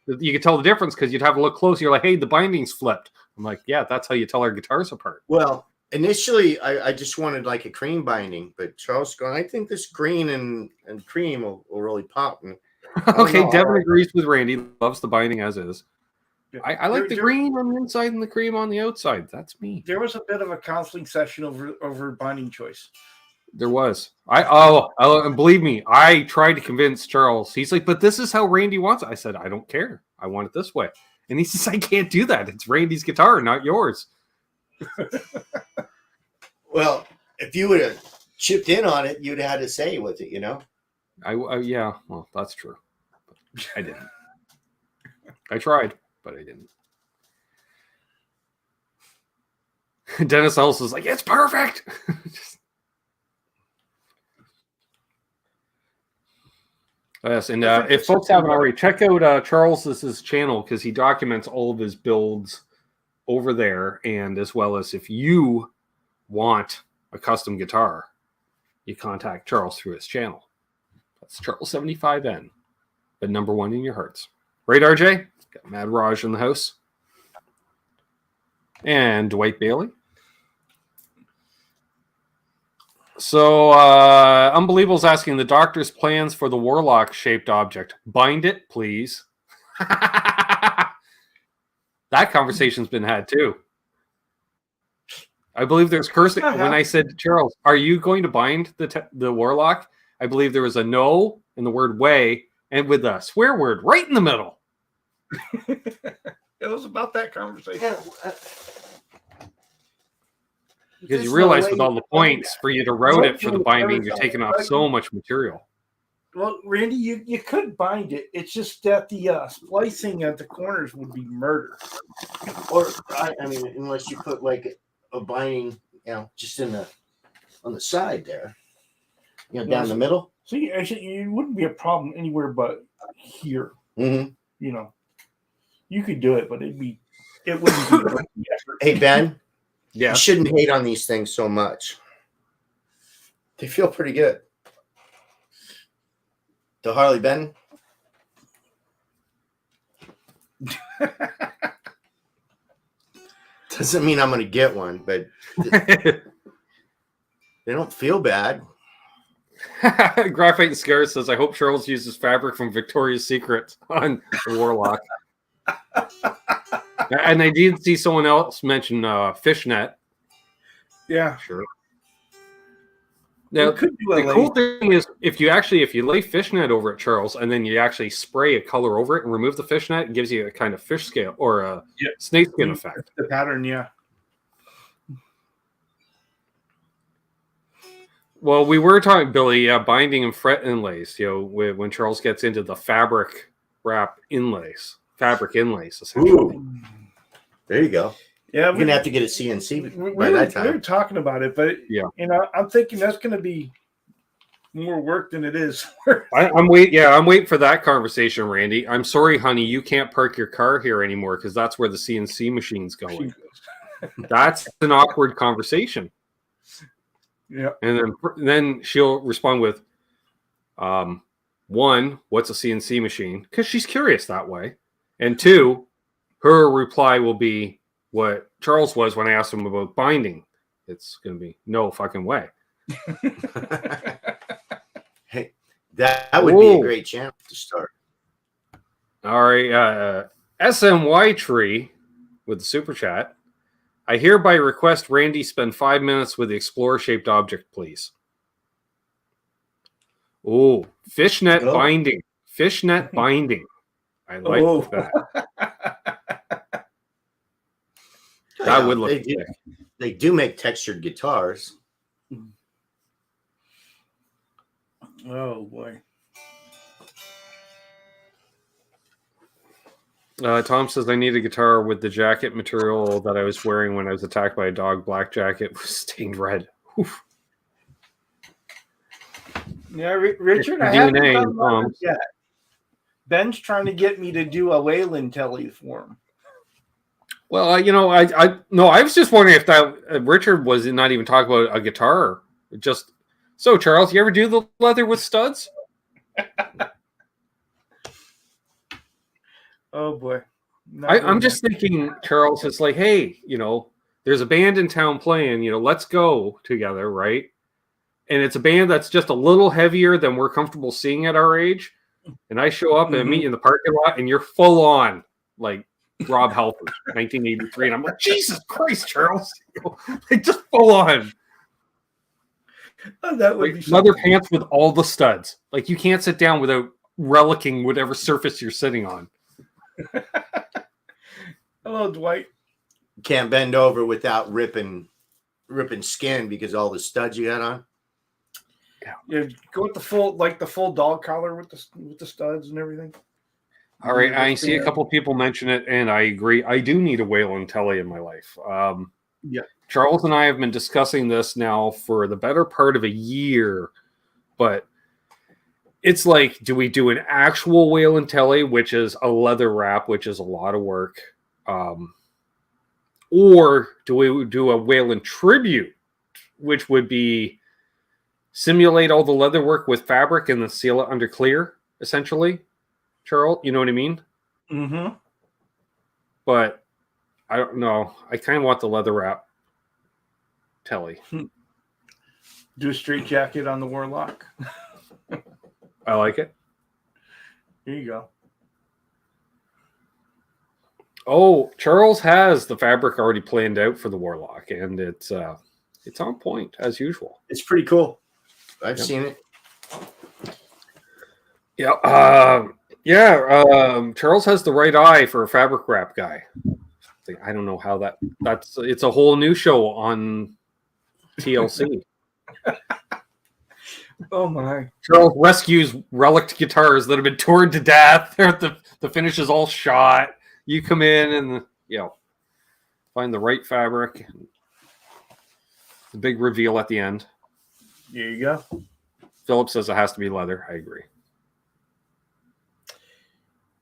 You could tell the difference because you'd have to look close. You're like, hey, the binding's flipped. I'm like, yeah, that's how you tell our guitars apart. Well, initially, I just wanted like a cream binding, but Charles going, I think this green and cream will really pop. And, Okay, no, Devin agrees with Randy. Loves the binding as is. Yeah. I like the green on the inside and the cream on the outside. That's me. There was a bit of a counseling session over binding choice. There was. And believe me, I tried to convince Charles. He's like, but this is how Randy wants it. I said, I don't care. I want it this way. And he says, I can't do that. It's Randy's guitar, not yours. Well, if you would have chipped in on it, you'd have had to say with it, you know? Yeah, well, that's true. But I didn't. I tried, but I didn't. Dennis Ellis is like, it's perfect. Yes, and if folks haven't already, check out Charles's channel because he documents all of his builds over there, and as well as if you want a custom guitar, you contact Charles through his channel. That's Charles75N, but #1 in your hearts. Right, RJ? Got Mad Raj in the house. And Dwight Bailey. So, Unbelievable's asking the doctor's plans for the Warlock-shaped object. Bind it, please. That conversation's been had, too. I believe there's cursing. When I said, Charles, are you going to bind the Warlock? I believe there was a no in the word way and with a swear word right in the middle. It was about that conversation. Because you realize with all the points for you to route it for the binding, you're taking off so much material. Well, Randy, you could bind it. It's just that the splicing at the corners would be murder. Or, I mean, unless you put like a binding, you know, just on the side there, you know, down the middle. See, actually, it wouldn't be a problem anywhere but here. Mm-hmm. You know, you could do it, but it wouldn't be. Hey, Ben. Yeah. You shouldn't hate on these things so much. They feel pretty good. The Harley Ben. Doesn't mean I'm going to get one, but they don't feel bad. Graphite and Scar says, I hope Charles uses fabric from Victoria's Secret on the Warlock. And I did see someone else mention fishnet. Yeah, sure. Now, the cool thing is, if you lay fishnet over it, Charles, and then you actually spray a color over it and remove the fishnet, it gives you a kind of fish scale or a snakeskin effect. The pattern, yeah. Well, we were talking, Billy, binding and fret inlays. You know, when Charles gets into the fabric wrap inlays, essentially. Ooh. There you go. Yeah, you're gonna have to get a CNC by that time. We were talking about it, but yeah, you know, I'm thinking that's going to be more work than it is. I'm waiting for that conversation, Randy. I'm sorry, honey, you can't park your car here anymore because that's where the CNC machine's going. That's an awkward conversation. Yeah, and then she'll respond with, one, what's a CNC machine? Because she's curious that way, and two, her reply will be what Charles was when I asked him about binding. It's going to be no fucking way. Hey, that would be a great channel to start. All right. SMY Tree with the super chat. I hereby request Randy spend 5 minutes with the Explorer-shaped object, please. Oh, fishnet binding. Fishnet binding. I like that. That would look sick. They do make textured guitars. Oh boy. Tom says I need a guitar with the jacket material that I was wearing when I was attacked by a dog. Black jacket was stained red. Oof. Yeah, Richard, I haven't DNA, done that yet. Ben's trying to get me to do a Wayland Tele for him. Well, I was just wondering if that Richard was not even talking about a guitar. Just so, Charles, you ever do the leather with studs? Oh boy. I'm just thinking, Charles, it's like, hey, there's a band in town playing, let's go together, right? And it's a band that's just a little heavier than we're comfortable seeing at our age. And I show up and meet you in the parking lot, and you're full on like Rob Halford, 1983, and I'm like, Jesus Christ, Charles, like just full on. Oh, that would like be leather pants with all the studs. Like you can't sit down without relicking whatever surface you're sitting on. Hello, Dwight. Can't bend over without ripping skin because all the studs you got on. Yeah, go with the full dog collar with the studs and everything. All right, I see a couple people mention it, and I agree. I do need a Wayland Tele in my life. Yeah, Charles and I have been discussing this now for the better part of a year, but it's like, do we do an actual Wayland Tele, which is a leather wrap, which is a lot of work, or do we do a Wayland tribute, which would be simulate all the leather work with fabric and then seal it under clear, essentially? Charles, you know what I mean? Mm-hmm. But I don't know. I kind of want the leather wrap Tele. Do a straight jacket on the Warlock. I like it. Here you go. Oh, Charles has the fabric already planned out for the Warlock, and it's on point as usual. It's pretty cool. I've seen it. Yeah. Charles has the right eye for a fabric wrap guy. I don't know how it's a whole new show on TLC. Oh my. Charles rescues relic guitars that have been torn to death. The finish is all shot. You come in and find the right fabric. The big reveal at the end. There you go. Philip says it has to be leather. I agree.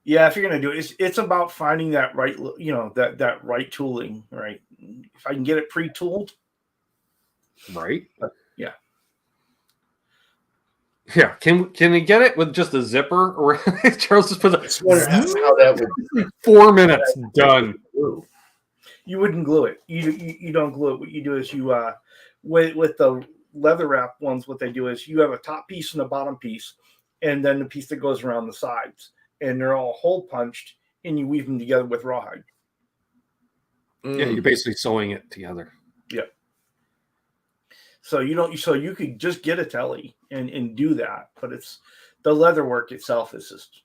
Yeah, if you're gonna do it, it's about finding that right, that right tooling, right? If I can get it pre-tooled, right? Yeah. Yeah, can you get it with just a zipper? Or Charles just put That's how that would 4 minutes done. You wouldn't glue it. You don't glue it. What you do is you with the leather wrap ones, what they do is you have a top piece and a bottom piece, and then the piece that goes around the sides, and they're all hole punched, and you weave them together with rawhide. Yeah, you're basically sewing it together. Yeah. So you could just get a Tele and do that, but it's the leather work itself is just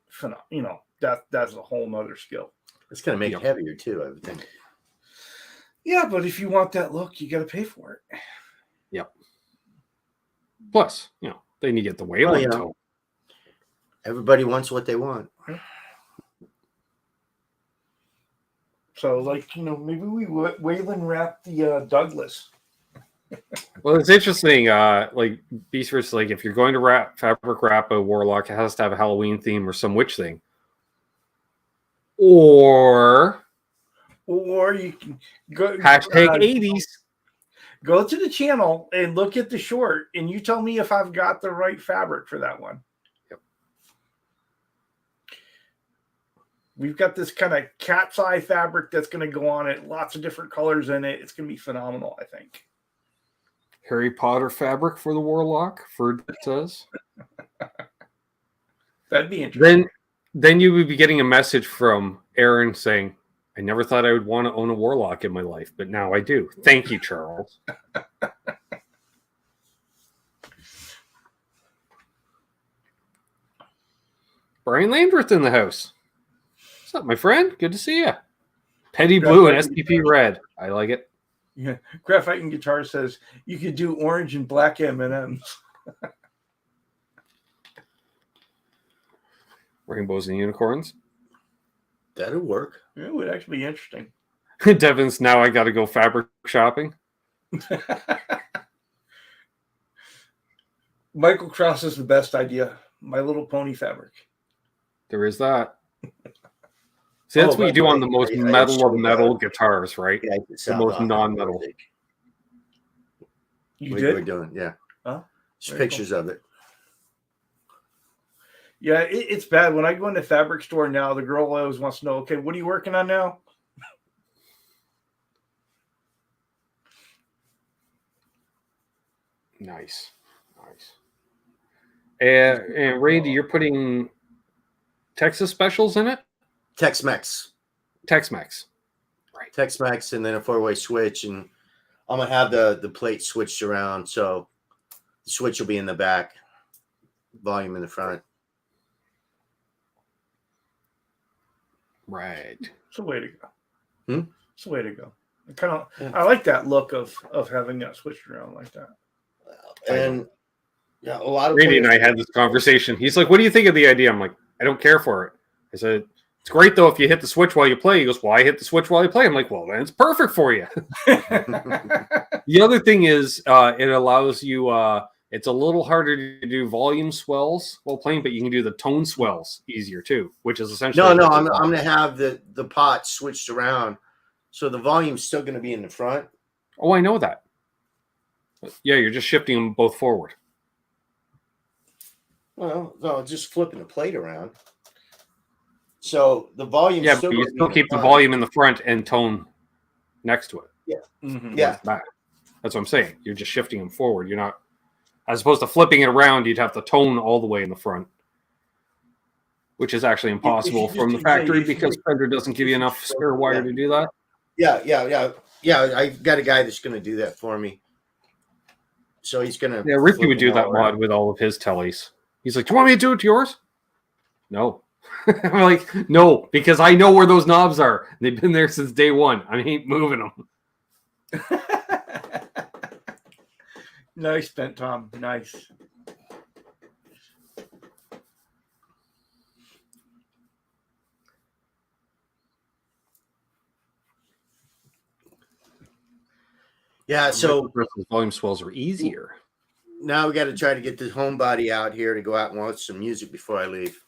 phenomenal. That's a whole nother skill. It's gonna make it heavier too, I would think. Yeah, but if you want that look, you got to pay for it. Yep. Plus, then you get the Wayland tone. Everybody wants what they want. So, maybe we Wayland wrap the Douglas. Well, it's interesting. Beast Versus, if you're going to fabric wrap a Warlock, it has to have a Halloween theme or some witch thing. Or you can go hashtag 80s. Go to the channel and look at the short, and you tell me if I've got the right fabric for that one. Yep. We've got this kind of cat's eye fabric that's going to go on it. Lots of different colors in it. It's going to be phenomenal, I think. Harry Potter fabric for the Warlock, Ferd says. That'd be interesting. Then you would be getting a message from Aaron saying, I never thought I would want to own a Warlock in my life, but now I do. Thank you, Charles. Brian Landreth in the house. What's up, my friend? Good to see you. Petty Blue and SPP Red. I like it. Yeah, Graphite and Guitar says you could do orange and black M&Ms. Rainbows and unicorns. That'll work. It would actually be interesting. Devin's now I got to go fabric shopping. Michael Krause is the best idea. My Little Pony fabric. There is that. See, that's what you do on the most metal of metal guitars, right? Yeah, the most non-metal. You We're did? doing, yeah. Huh? Just pictures of it. Yeah, it's bad. When I go into the fabric store now, the girl always wants to know, okay, what are you working on now? Nice. And Randy, you're putting Texas specials in it? Tex-Mex. Tex-Mex. Right. Tex-Mex and then a 4-way switch. And I'm going to have the plate switched around. So the switch will be in the back, volume in the front. Right. It's the way to go. Hmm? It's the way to go. I like that look of having that switched around like that. And yeah, a lot of Randy and I had this conversation. He's like, "What do you think of the idea?" I'm like, "I don't care for it." I said, "It's great though if you hit the switch while you play." He goes, "Well, I hit the switch while I play." I'm like, "Well, then it's perfect for you." The other thing is, it allows you. It's a little harder to do volume swells while playing, but you can do the tone swells easier too, which is essentially No, I'm going to have the pot switched around, so the volume's still going to be in the front. Oh, I know that. Yeah, you're just shifting them both forward. Well, no, just flipping the plate around. So the volume. Yeah, but you still keep the volume in the front and tone next to it. Yeah, Mm-hmm. yeah. That's what I'm saying. You're just shifting them forward. You're not, as opposed to flipping it around, you'd have the tone all the way in the front, which is actually impossible from the factory because Fender doesn't give you enough spare wire to do that. Yeah. I've got a guy that's going to do that for me. So he's going to. Yeah, Ricky would do that mod with all of his tellies. He's like, "Do you want me to do it to yours?" No. I'm like, "No, because I know where those knobs are. They've been there since day one. I ain't moving them." Nice, Ben Tom. Nice. Yeah, so volume swells are easier. now we got to try to get the homebody out here to go out and watch some music before I leave.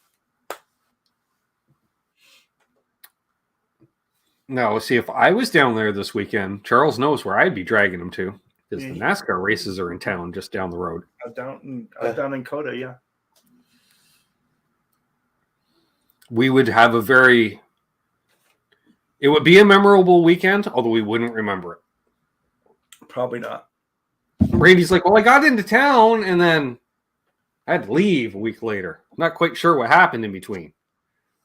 No, see, if I was down there this weekend, Charles knows where I'd be dragging him to because the NASCAR races are in town just down the road. Down in Coda, yeah. We would have it would be a memorable weekend, although we wouldn't remember it. Probably not. Randy's like, "Well, I got into town and then I had to leave a week later. I'm not quite sure what happened in between."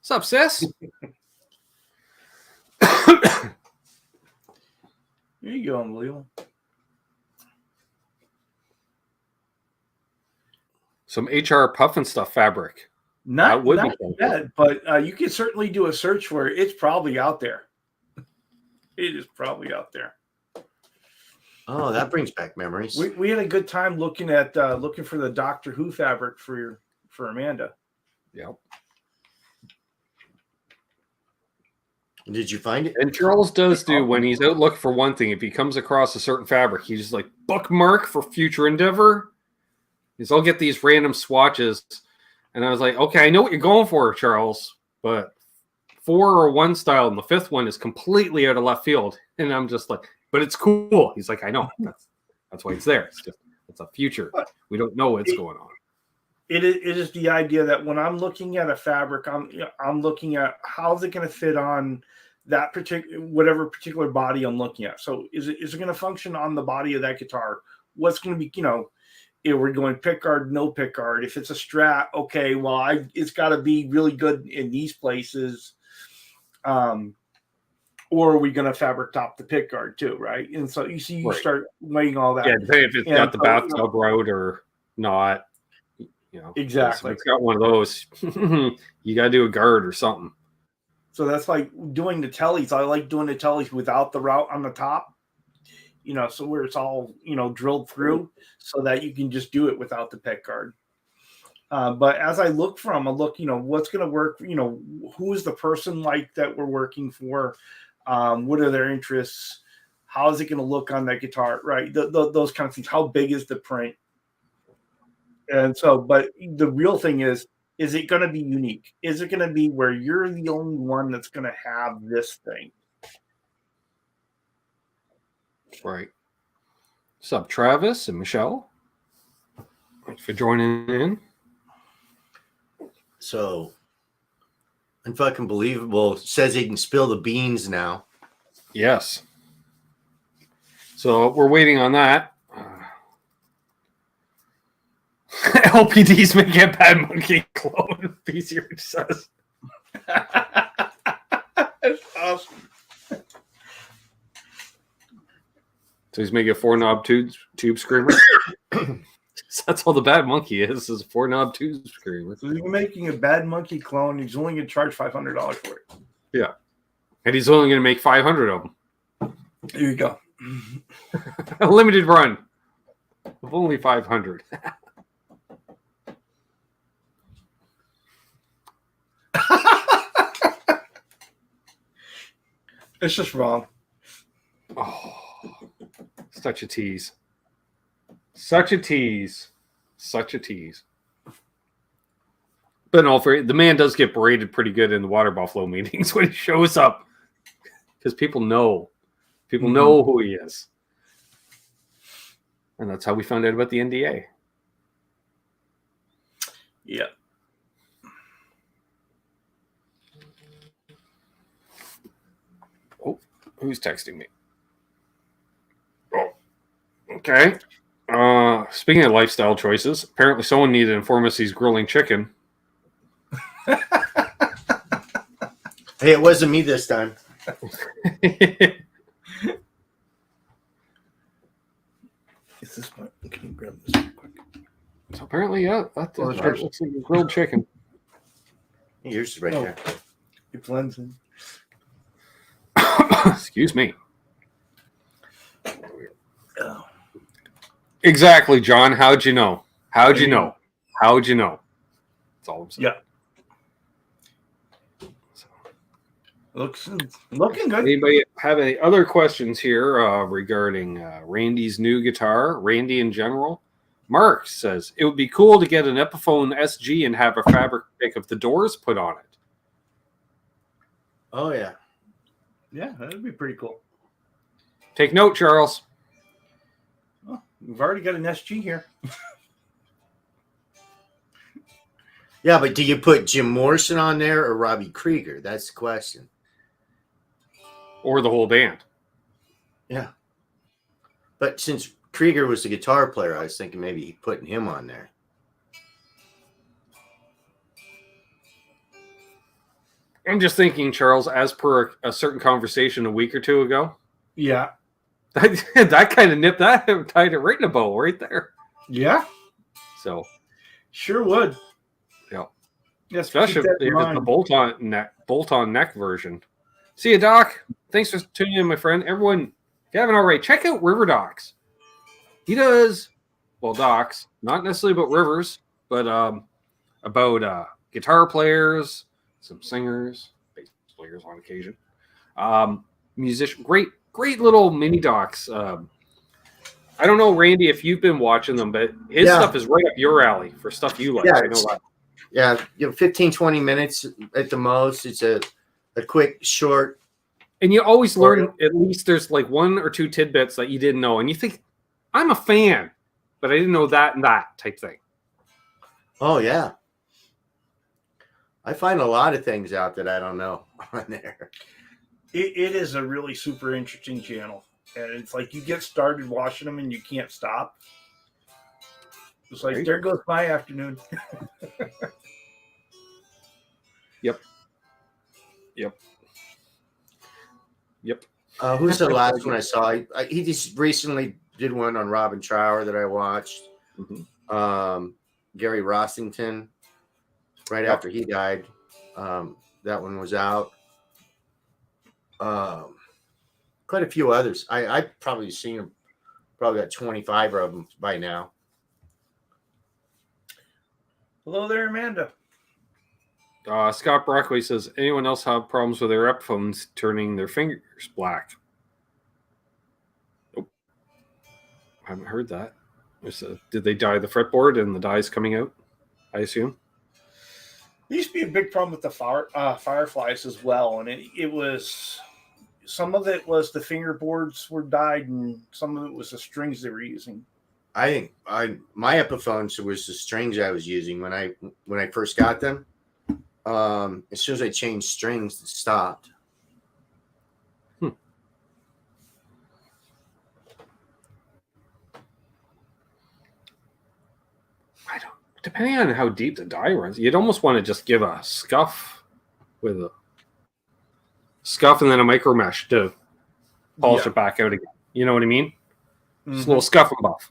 What's up, sis? There you go, unbelievable. Some HR Puffin Stuff fabric. Not be bad, but you can certainly do a search for it. It's probably out there. It is probably out there. Oh, that brings back memories. We had a good time looking for the Doctor Who fabric for Amanda. Yep. Did you find it? And Charles does do, when he's out looking for one thing, if he comes across a certain fabric, he's just like, bookmark for future endeavor. I'll get these random swatches. And I was like, okay, I know what you're going for, Charles, but 4 or 1 style and the 5th one is completely out of left field. And I'm just like, but it's cool. He's like, I know. That's why it's there. It's a future. We don't know what's going on. It is the idea that when I'm looking at a fabric, I'm looking at how's it going to fit on that whatever particular body I'm looking at. So is it going to function on the body of that guitar? What's going to be, if we're going pick guard, no pick guard. If it's a Strat, okay, well, it's got to be really good in these places. Or are we going to fabric top the pick guard too, right? And so you start weighing all that. Yeah, if it's got the bathtub route or not. Exactly. If it's got one of those, you got to do a guard or something. So that's like doing the tellies. I like doing the tellies without the route on the top, so where it's all, drilled through so that you can just do it without the pick guard. But as I look for them, I look, what's going to work, who is the person like that we're working for? What are their interests? How is it going to look on that guitar? Right. Those kind of things. How big is the print? And so, but the real thing is it going to be unique? Is it going to be where you're the only one that's going to have this thing? Right. What's up, Travis and Michelle? Thanks for joining in. So, unfucking believable says he can spill the beans now. Yes. So we're waiting on that. LPD's making a Bad Monkey clone. PC says. That's awesome. So he's making a 4-knob tube screamer. That's all the Bad Monkey is a 4-knob tube screamer. So he's making a Bad Monkey clone. He's only going to charge $500 for it. Yeah. And he's only going to make 500 of them. There you go. A limited run of only 500. It's just wrong. Oh, such a tease. Such a tease. Such a tease. But in all fair, the man does get berated pretty good in the Water Buffalo meetings when he shows up. Because people know. People know who he is. And that's how we found out about the NDA. Yeah. Oh, who's texting me? Oh, okay. Speaking of lifestyle choices, apparently someone needed to inform us he's grilling chicken. Hey, it wasn't me this time. Is this one? Can you grab this real quick? So apparently, yeah, that looks like grilled chicken. Yours is right there. It blends in. Excuse me. Oh. Exactly, John. How'd you know? How'd you know? How'd you know? That's all I'm saying. Yeah. Looking good. Anybody have any other questions here regarding Randy's new guitar? Randy in general? Mark says, it would be cool to get an Epiphone SG and have a fabric pick of the Doors put on it. Oh, yeah. Yeah, that would be pretty cool. Take note, Charles. Oh, we've already got an SG here. Yeah, but do you put Jim Morrison on there or Robbie Krieger? That's the question. Or the whole band. Yeah. But since Krieger was the guitar player, I was thinking maybe putting him on there. I'm just thinking, Charles, as per a certain conversation a week or two ago. Yeah. That kind of nipped that, tied it right in a bow right there. Yeah. So. Sure would. Yeah. Yes, especially if it's the bolt-on neck version. See you, Doc. Thanks for tuning in, my friend. Everyone, if you haven't already, check out River Docs. He does, well, docs, not necessarily about rivers, but about guitar players, some singers, bass players on occasion, musician. Great little mini docs. I don't know, Randy, if you've been watching them, but his stuff is right up your alley for stuff you like. Yeah, I know that. Yeah, 15, 20 minutes at the most. It's a quick, short. And you always learn, at least there's like one or two tidbits that you didn't know. And you think, I'm a fan, but I didn't know that and that type thing. Oh, yeah. I find a lot of things out that I don't know on there. It is a really super interesting channel. And it's like you get started watching them and you can't stop. It's like, there goes my afternoon. Yep. Who's the last one I saw? He just recently did one on Robin Trower that I watched. Mm-hmm. Gary Rossington, right after he died. That one was out. Quite a few others. I've probably seen them, probably got 25 of them by now. Hello there, Amanda. Scott Brockway says, anyone else have problems with their Epiphones turning their fingers black? Nope. I haven't heard that. Did they dye the fretboard and the dye's coming out, I assume? There used to be a big problem with the Fireflies as well, and it was, some of it was the fingerboards were dyed, and some of it was the strings they were using. I think my Epiphones was the strings I was using when I first got them. As soon as I changed strings, it stopped. Depending on how deep the dye runs, you'd almost want to just give a scuff with a scuff and then a micro mesh to polish it back out again. You know what I mean? Just a little scuff and buff.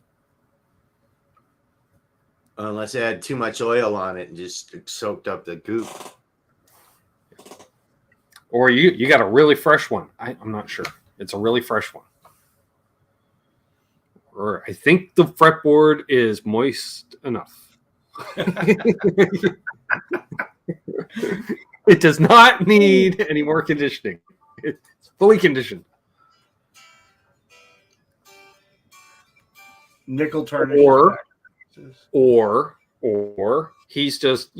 Unless it had too much oil on it and just soaked up the goop. Or you got a really fresh one. I'm not sure. It's a really fresh one. Or I think the fretboard is moist enough. It does not need any more conditioning. It's fully conditioned. Nickel tarnish. Or he's just,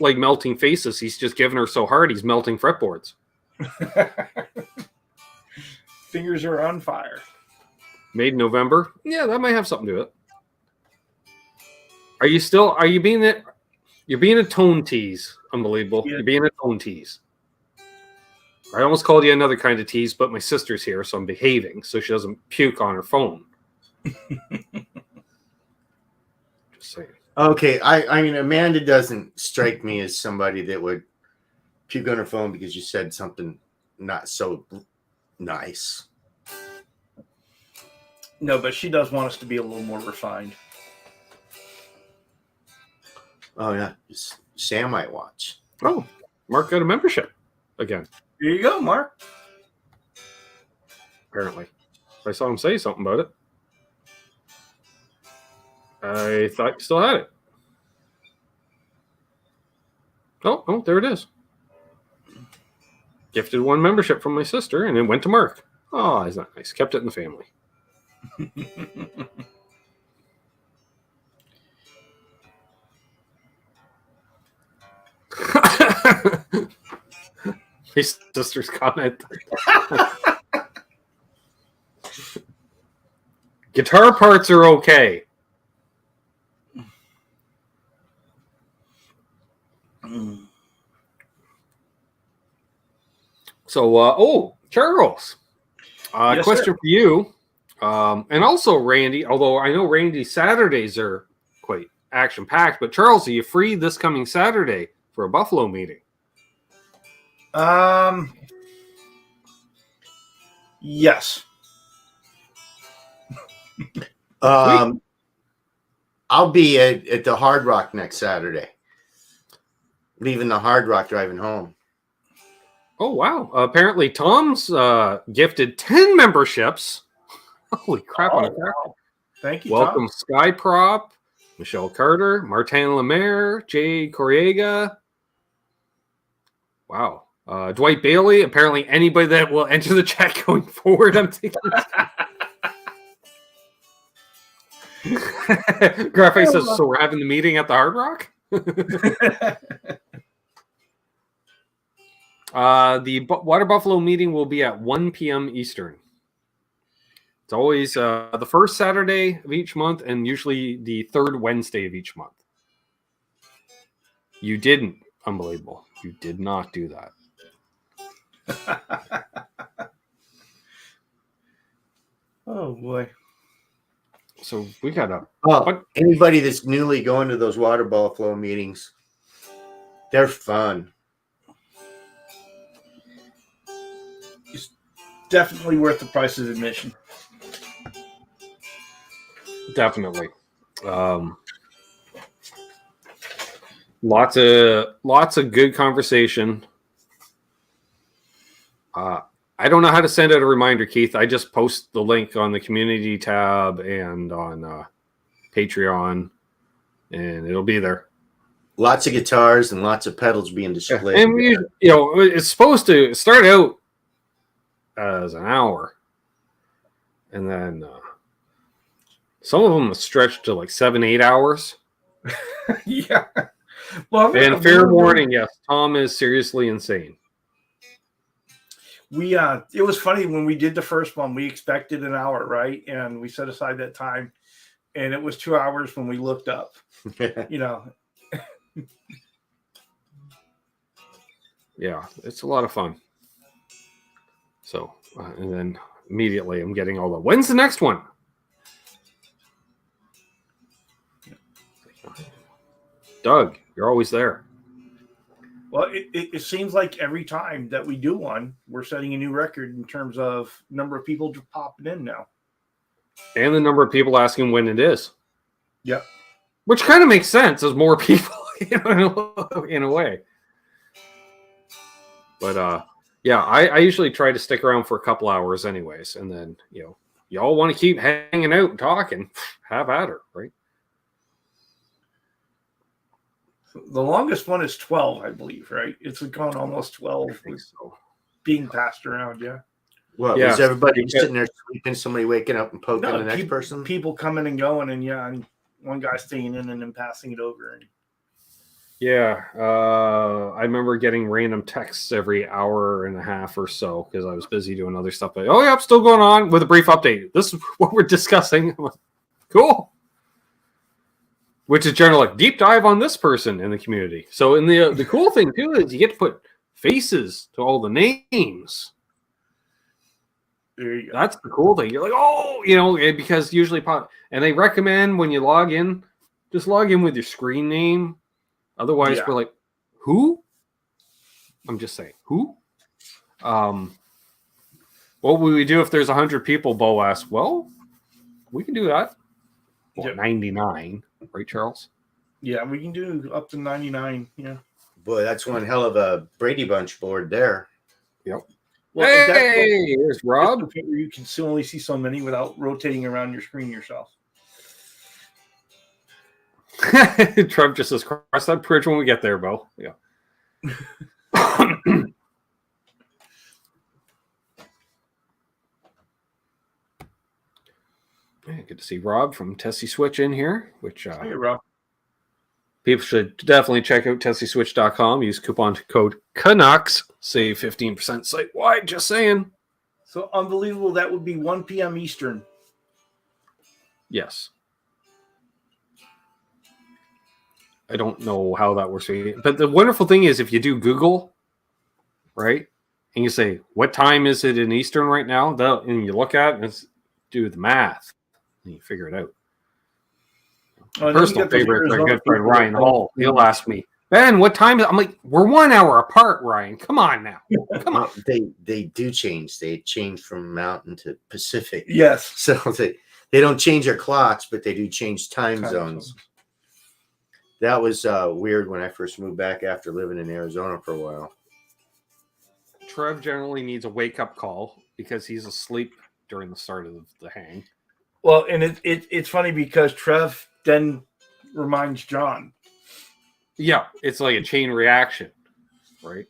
like melting faces. He's just giving her so hard he's melting fretboards. Fingers are on fire. Made in November. Yeah, that might have something to do it. You're being a tone tease. Unbelievable. Yeah. You're being a tone tease. I almost called you another kind of tease, but my sister's here, so I'm behaving so she doesn't puke on her phone. Just saying. Okay, I mean, Amanda doesn't strike me as somebody that would puke on her phone because you said something not so nice. No, but she does want us to be a little more refined. Oh, yeah. Sam might watch. Oh, Mark got a membership again. Here you go, Mark. Apparently. I saw him say something about it. I thought you still had it. Oh, there it is. Gifted one membership from my sister, and it went to Mark. Oh, isn't that nice? Kept it in the family. My sister's comment. Guitar parts are okay. So, Charles, yes, question sir. for you. And also Randy, although I know Randy's Saturdays are quite action-packed, but Charles, are you free this coming Saturday for a Buffalo meeting? Yes. I'll be at the Hard Rock next Saturday. Leaving the Hard Rock, driving home. Oh, wow. Apparently Tom's gifted 10 memberships. Holy crap. Oh, wow. Thank you, Welcome, Tom. Skyprop, Michelle Carter, Martin Lemaire, Jay Corriega. Wow. Dwight Bailey. Apparently anybody that will enter the chat going forward, I'm taking. Graphic says, so we're having the meeting at the Hard Rock? The Water Buffalo meeting will be at 1 p.m. Eastern. It's always the first Saturday of each month and usually the third Wednesday of each month. You didn't. Unbelievable. You did not do that. Oh, boy. So we got a... Anybody that's newly going to those Water Buffalo meetings, they're fun. It's definitely worth the price of admission. Definitely. Lots of good conversation. I don't know how to send out a reminder, Keith. I just post the link on the community tab and on Patreon, and it'll be there. lots of guitars and lots of pedals being displayed. And it's supposed to start out as an hour, and then some of them stretch to like 7-8 hours. Yeah. Well, And fair warning, yes, Tom is seriously insane. It was funny when we did the first one, we expected an hour, right? And we set aside that time, and it was 2 hours when we looked up, Yeah, it's a lot of fun. So, and then immediately I'm getting all the, when's the next one? Doug, you're always there. Well, it seems like every time that we do one, we're setting a new record in terms of number of people just popping in now. And the number of people asking when it is. Yep. Which kind of makes sense as more people, in a way. But yeah, I usually try to stick around for a couple hours anyways. And then, y'all want to keep hanging out and talking, have at her, right? The longest one is 12, I believe, right? It's gone almost 12 So. being passed around, yeah. Well, Yeah. was everybody sitting there sleeping, somebody waking up and poking the next person? People coming and going, and one guy staying in and then passing it over. Yeah, I remember getting random texts every hour and a half or so because I was busy doing other stuff. But, I'm still going on with a brief update. This is what we're discussing. Cool. Which is generally like deep dive on this person in the community. So, in the cool thing too is you get to put faces to all the names. There you go. That's the cool thing. You're like, because usually and they recommend when you log in, just log in with your screen name. Otherwise, we're like, who? I'm just saying, who? What would we do if there's 100 people? Bo asked. Well, we can do that. Well, 99, right, Charles? Yeah, we can do up to 99. Yeah. Boy, that's one hell of a Brady Bunch board there. Yep. Well, hey, here's Rob. You can still only see so many without rotating around your screen yourself. Trev just says, cross that bridge when we get there, Bo. Yeah. Good to see Rob from Tesi Switch in here, which Hey, Rob. people should definitely check out tesiswitch.com. Use coupon code Canucks. Save 15% site-wide, just saying. So unbelievable. That would be 1 p.m. Eastern. Yes. I don't know how that works for you. But the wonderful thing is if you do Google, right, and you say, what time is it in Eastern right now? And you look at it and do the math, and you figure it out. Personal favorite, my good friend Ryan Hall, he'll ask me, Ben, what time is it? I'm like, we're 1 hour apart, Ryan. Come on now. Come on. They do change. They change from Mountain to Pacific. Yes. So they don't change their clocks, but they do change time zones. That was weird when I first moved back after living in Arizona for a while. Trev generally needs a wake-up call because he's asleep during the start of the hang. Well, and it's funny because Trev then reminds John. Yeah, it's like a chain reaction, right?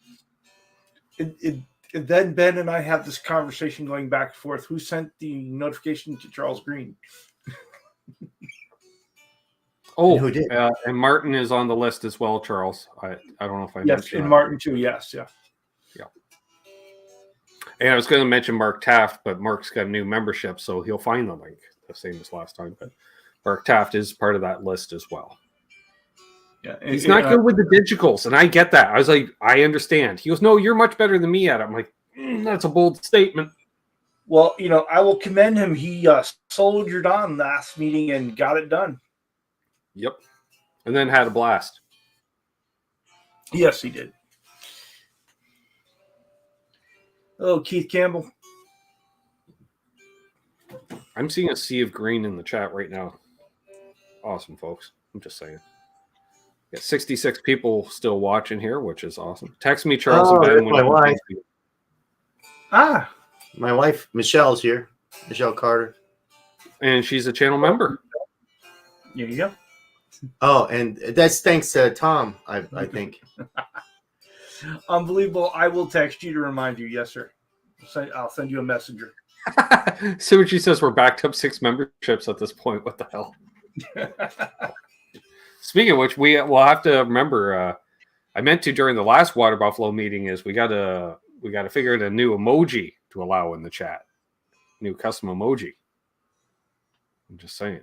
And then Ben and I have this conversation going back and forth. Who sent the notification to Charles Green? Oh, who did? And Martin is on the list as well, Charles. I don't know if I mentioned and Martin too. Yes, yeah. And I was going to mention Mark Taft, but Mark's got a new membership, so he'll find the link the same as last time. But Mark Taft is part of that list as well. Yeah, he's not good with the digitals, and I get that. I was like, I understand. He goes, no, you're much better than me at it. I'm like, that's a bold statement. Well, I will commend him. He soldiered on last meeting and got it done. Yep. And then had a blast. Yes, he did. Hello, Keith Campbell. I'm seeing a sea of green in the chat right now. Awesome, folks. I'm just saying. Got 66 people still watching here, which is awesome. Text me, Charles and Ben. My wife. My wife, Michelle's here. Michelle Carter. And she's a channel member. There you go. Oh, and that's thanks to Tom, I think. Unbelievable. I will text you to remind you. Yes, sir. I'll send you a messenger. See what she says. We're backed up 6 memberships at this point. What the hell? Speaking of which, we'll have to remember. I meant to during the last Water Buffalo meeting is we got to figure out a new emoji to allow in the chat. New custom emoji. I'm just saying.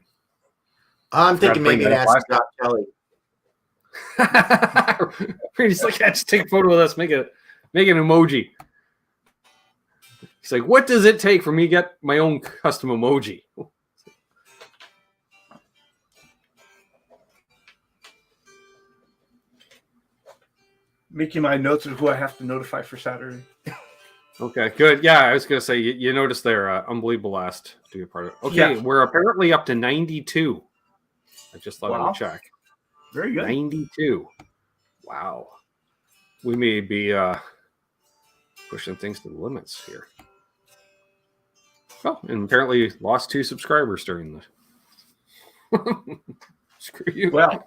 I'm thinking maybe it has to stop Kelly. He's like, just take a photo of this, make an emoji. He's like, what does it take for me to get my own custom emoji? Making my notes of who I have to notify for Saturday. Okay, good. Yeah, I was going to say, you noticed there, unbelievable last to be a part of it. Okay, yeah. We're apparently up to 92. I just thought I would check. Very good. 92. Wow. We may be pushing things to the limits here. Oh, and apparently lost 2 subscribers during the... Screw you. Well,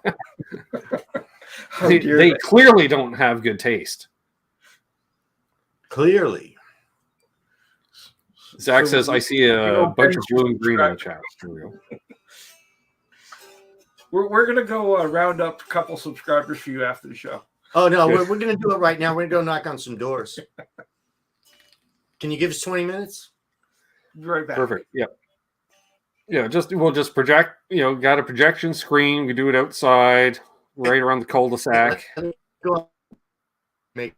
they clearly don't have good taste. Clearly. Zach says, I see a bunch of blue and green in the chat. We're going to go round up a couple subscribers for you after the show. Oh, no, we're going to do it right now. We're going to go knock on some doors. Can you give us 20 minutes? Be right back. Perfect. Yep. Yeah, we'll just project, got a projection screen. We do it outside, right around the cul-de-sac. Go make.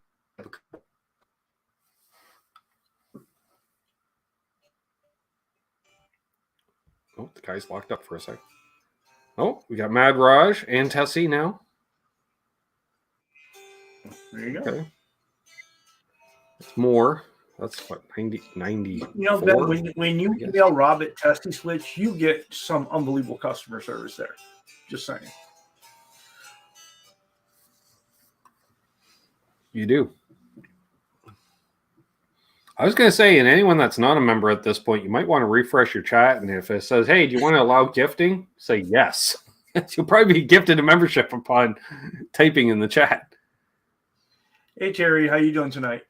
Oh, the guy's locked up for a sec. Oh, we got Mad Raj and Tesi now. There you go. Okay. It's more. That's what, 90. Ben, when you email Rob at Tesi Switch, you get some unbelievable customer service there. Just saying. You do. I was going to say, and anyone that's not a member at this point, you might want to refresh your chat. And if it says, hey, do you want to allow gifting? Say yes. You'll probably be gifted a membership upon typing in the chat. Hey, Terry, how you doing tonight?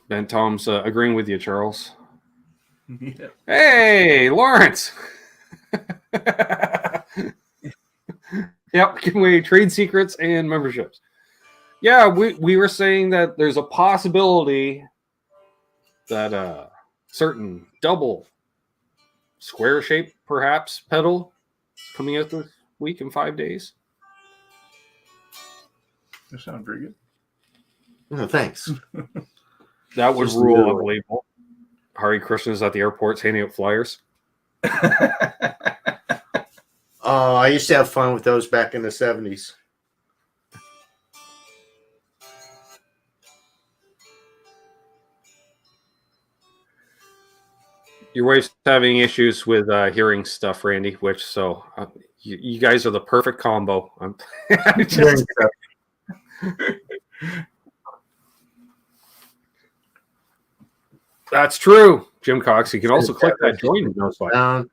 Ben Tom's agreeing with you, Charles. Yeah. Hey, Lawrence. Yep, giving away trade secrets and memberships. Yeah, we were saying that there's a possibility that certain double square shape, perhaps, pedal is coming out this week in 5 days. That sounds very good. No, thanks. That would rule unbelievable. Hari Krishna's at the airports handing out flyers. Oh, I used to have fun with those back in the 70s. Your wife's having issues with hearing stuff, Randy, which so you guys are the perfect combo. That's true, Jim Cox. You can also click that join button.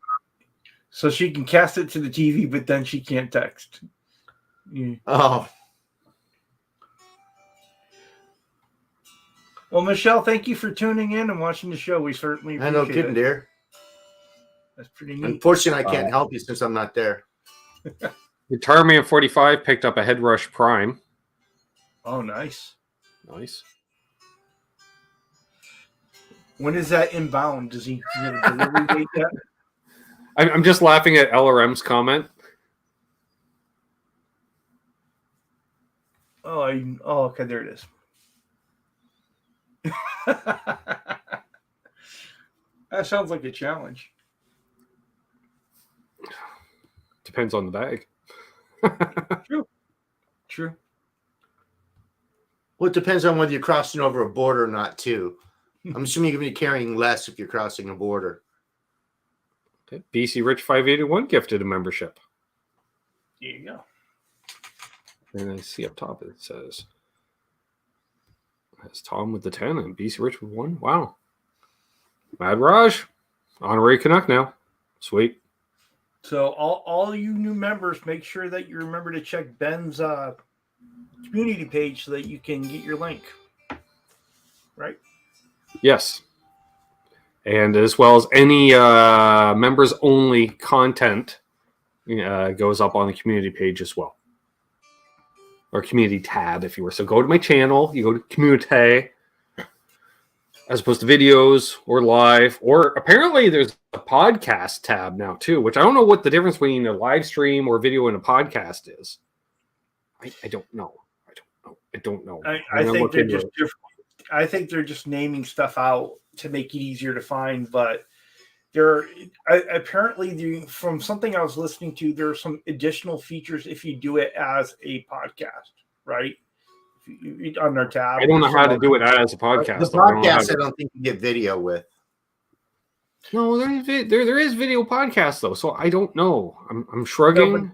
So she can cast it to the TV, but then she can't text. Yeah. Oh. Well, Michelle, thank you for tuning in and watching the show. We certainly appreciate I know, kidding, dear. That's pretty neat. Unfortunately, I can't help you since I'm not there. Guitar Man 45 picked up a Head Rush Prime. Oh, nice. Nice. When is that inbound? Does he have a delivery date yet? I'm just laughing at LRM's comment. Oh, okay, there it is. That sounds like a challenge. Depends on the bag. True. Well, it depends on whether you're crossing over a border or not, too. I'm assuming you're going to be carrying less if you're crossing a border. Okay. BC Rich 581 gifted a membership. There you go. And I see up top it says, that's Tom with the 10 and BC Rich with 1. Wow. Mad Raj, honorary Canuck now. Sweet. So all you new members, make sure that you remember to check Ben's community page so that you can get your link. Right? Yes. And as well as any members only content goes up on the community page as well. Or community tab, if you were. So go to my channel, you go to community, as opposed to videos or live. Or apparently there's a podcast tab now too, which I don't know what the difference between a live stream or video and a podcast is. I don't know. I don't know. I think they're just different. I think they're just naming stuff out to make it easier to find, but apparently from something I was listening to, there are some additional features if you do it as a podcast, right? On their tab. I don't know how to do it as a podcast. The podcast, I don't think you get video with. No, there is video podcast though, so I don't know. I'm shrugging. No,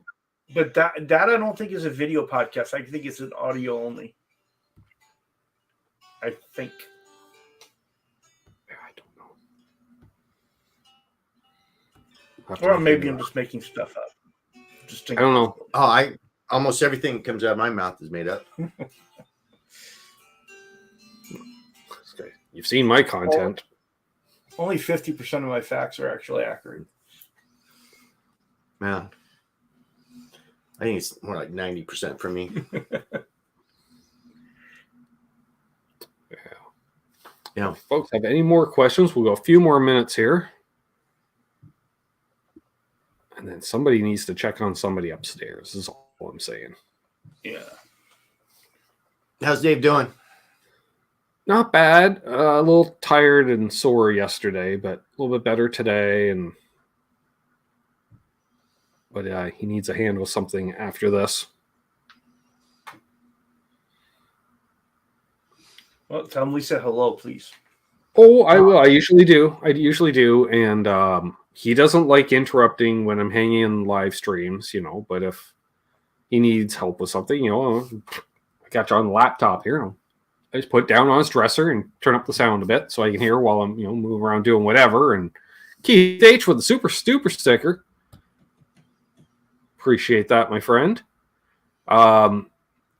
but that I don't think is a video podcast. I think it's an audio only. I think. I don't know. Or maybe I'm just making stuff up. I don't know. Oh, almost everything that comes out of my mouth is made up. You've seen my content. Only 50% of my facts are actually accurate. Man, I think it's more like 90% for me. Yeah. If folks have any more questions, we'll go a few more minutes here. And then somebody needs to check on somebody upstairs, is all I'm saying. Yeah. How's Dave doing? Not bad. A little tired and sore yesterday, but a little bit better today. But he needs a hand with something after this. Well, tell him we said hello, please. Oh, I will. I usually do. And he doesn't like interrupting when I'm hanging in live streams, but if he needs help with something, I got you on the laptop here. I just put it down on his dresser and turn up the sound a bit so I can hear while I'm, moving around doing whatever. And Keith H with the super sticker. Appreciate that, my friend. And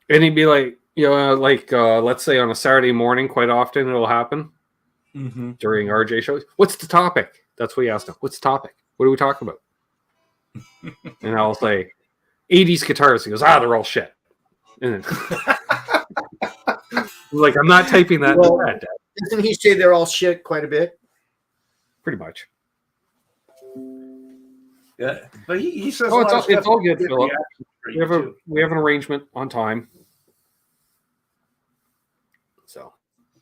he'd be like, let's say on a Saturday morning, quite often it'll happen during RJ shows. What's the topic? That's what he asked him. What's the topic? What are we talking about? And I'll say 80s guitars. He goes, they're all shit. And then like, I'm not typing that. Doesn't he say they're all shit quite a bit? Pretty much. Yeah, but he says it's all good, Philip. We have an arrangement on time. So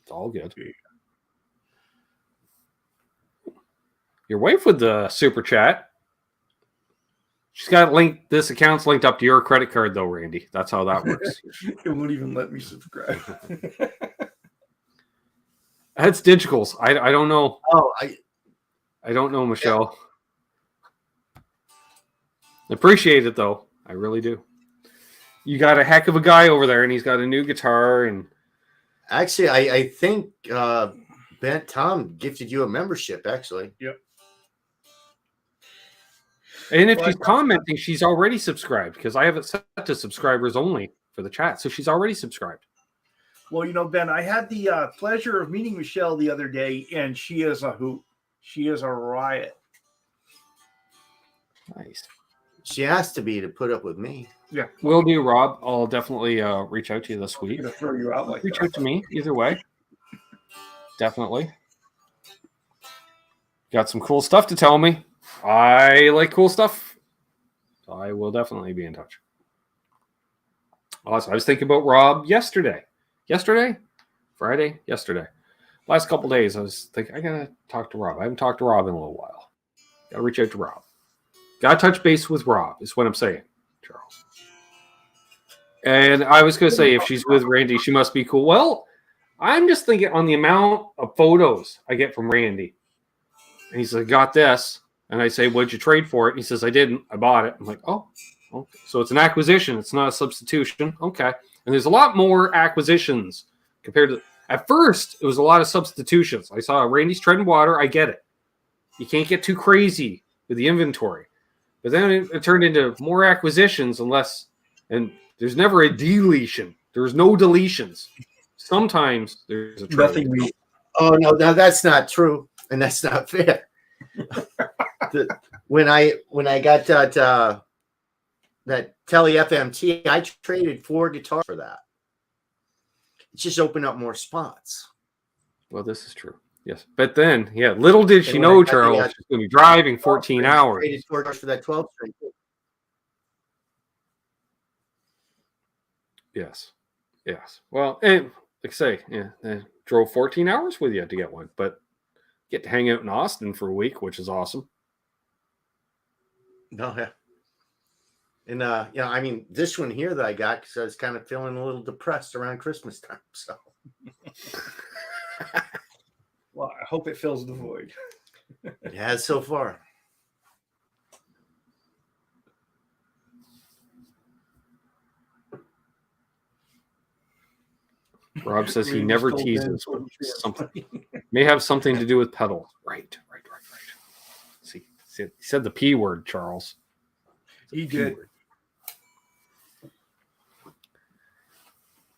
it's all good. Your wife with the super chat. She's got linked. This account's linked up to your credit card, though, Randy. That's how that works. It won't even let me subscribe. That's Digicals. I don't know. Oh, I don't know, Michelle. Appreciate it, though. I really do. You got a heck of a guy over there, and he's got a new guitar. And actually, I think Tom gifted you a membership, actually. Yep. And if she's commenting, she's already subscribed because I have it set to subscribers only for the chat. So she's already subscribed. Well, Ben, I had the pleasure of meeting Michelle the other day, and she is a hoot. She is a riot. Nice. She asked to put up with me. Yeah. Will do, Rob. I'll definitely reach out to you this week. I'm going to throw you out like Reach that. out to me either way. Definitely. Got some cool stuff to tell me. I like cool stuff. So I will definitely be in touch. Also, I was thinking about Rob yesterday. Friday? Yesterday. Last couple days, I was thinking, I got to talk to Rob. I haven't talked to Rob in a little while. Got to reach out to Rob. Got to touch base with Rob, is what I'm saying, Charles. And I was going to say, if she's with Randy, she must be cool. Well, I'm just thinking on the amount of photos I get from Randy. And he's like, got this. And I say, what'd you trade for it? And he says, I didn't. I bought it. I'm like, oh, okay. So it's an acquisition. It's not a substitution. Okay. And there's a lot more acquisitions compared to At first, it was a lot of substitutions. I saw Randy's treading water. I get it. You can't get too crazy with the inventory. But then it turned into more acquisitions and there's never a deletion. There's no deletions. Sometimes there's a trade. Nothing. Oh no, that's not true, and that's not fair. When I got that Tele FMT, I traded 4 guitars for that. It's just opened up more spots. Well, this is true. Yes. But then, yeah, little did she know, Charles, she's going to be driving 14 hours. Traded 4 guitars for that 12 string. Yes. Yes. Well, and like I say, yeah, I drove 14 hours with you to get one, but get to hang out in Austin for a week, which is awesome. No, yeah. And I mean, this one here that I got because I was kind of feeling a little depressed around Christmas time. So, Well, I hope it fills the void. it has so far. Rob says he never teases. Something may have something to do with pedals. Right. See, he said the P word, Charles. He did.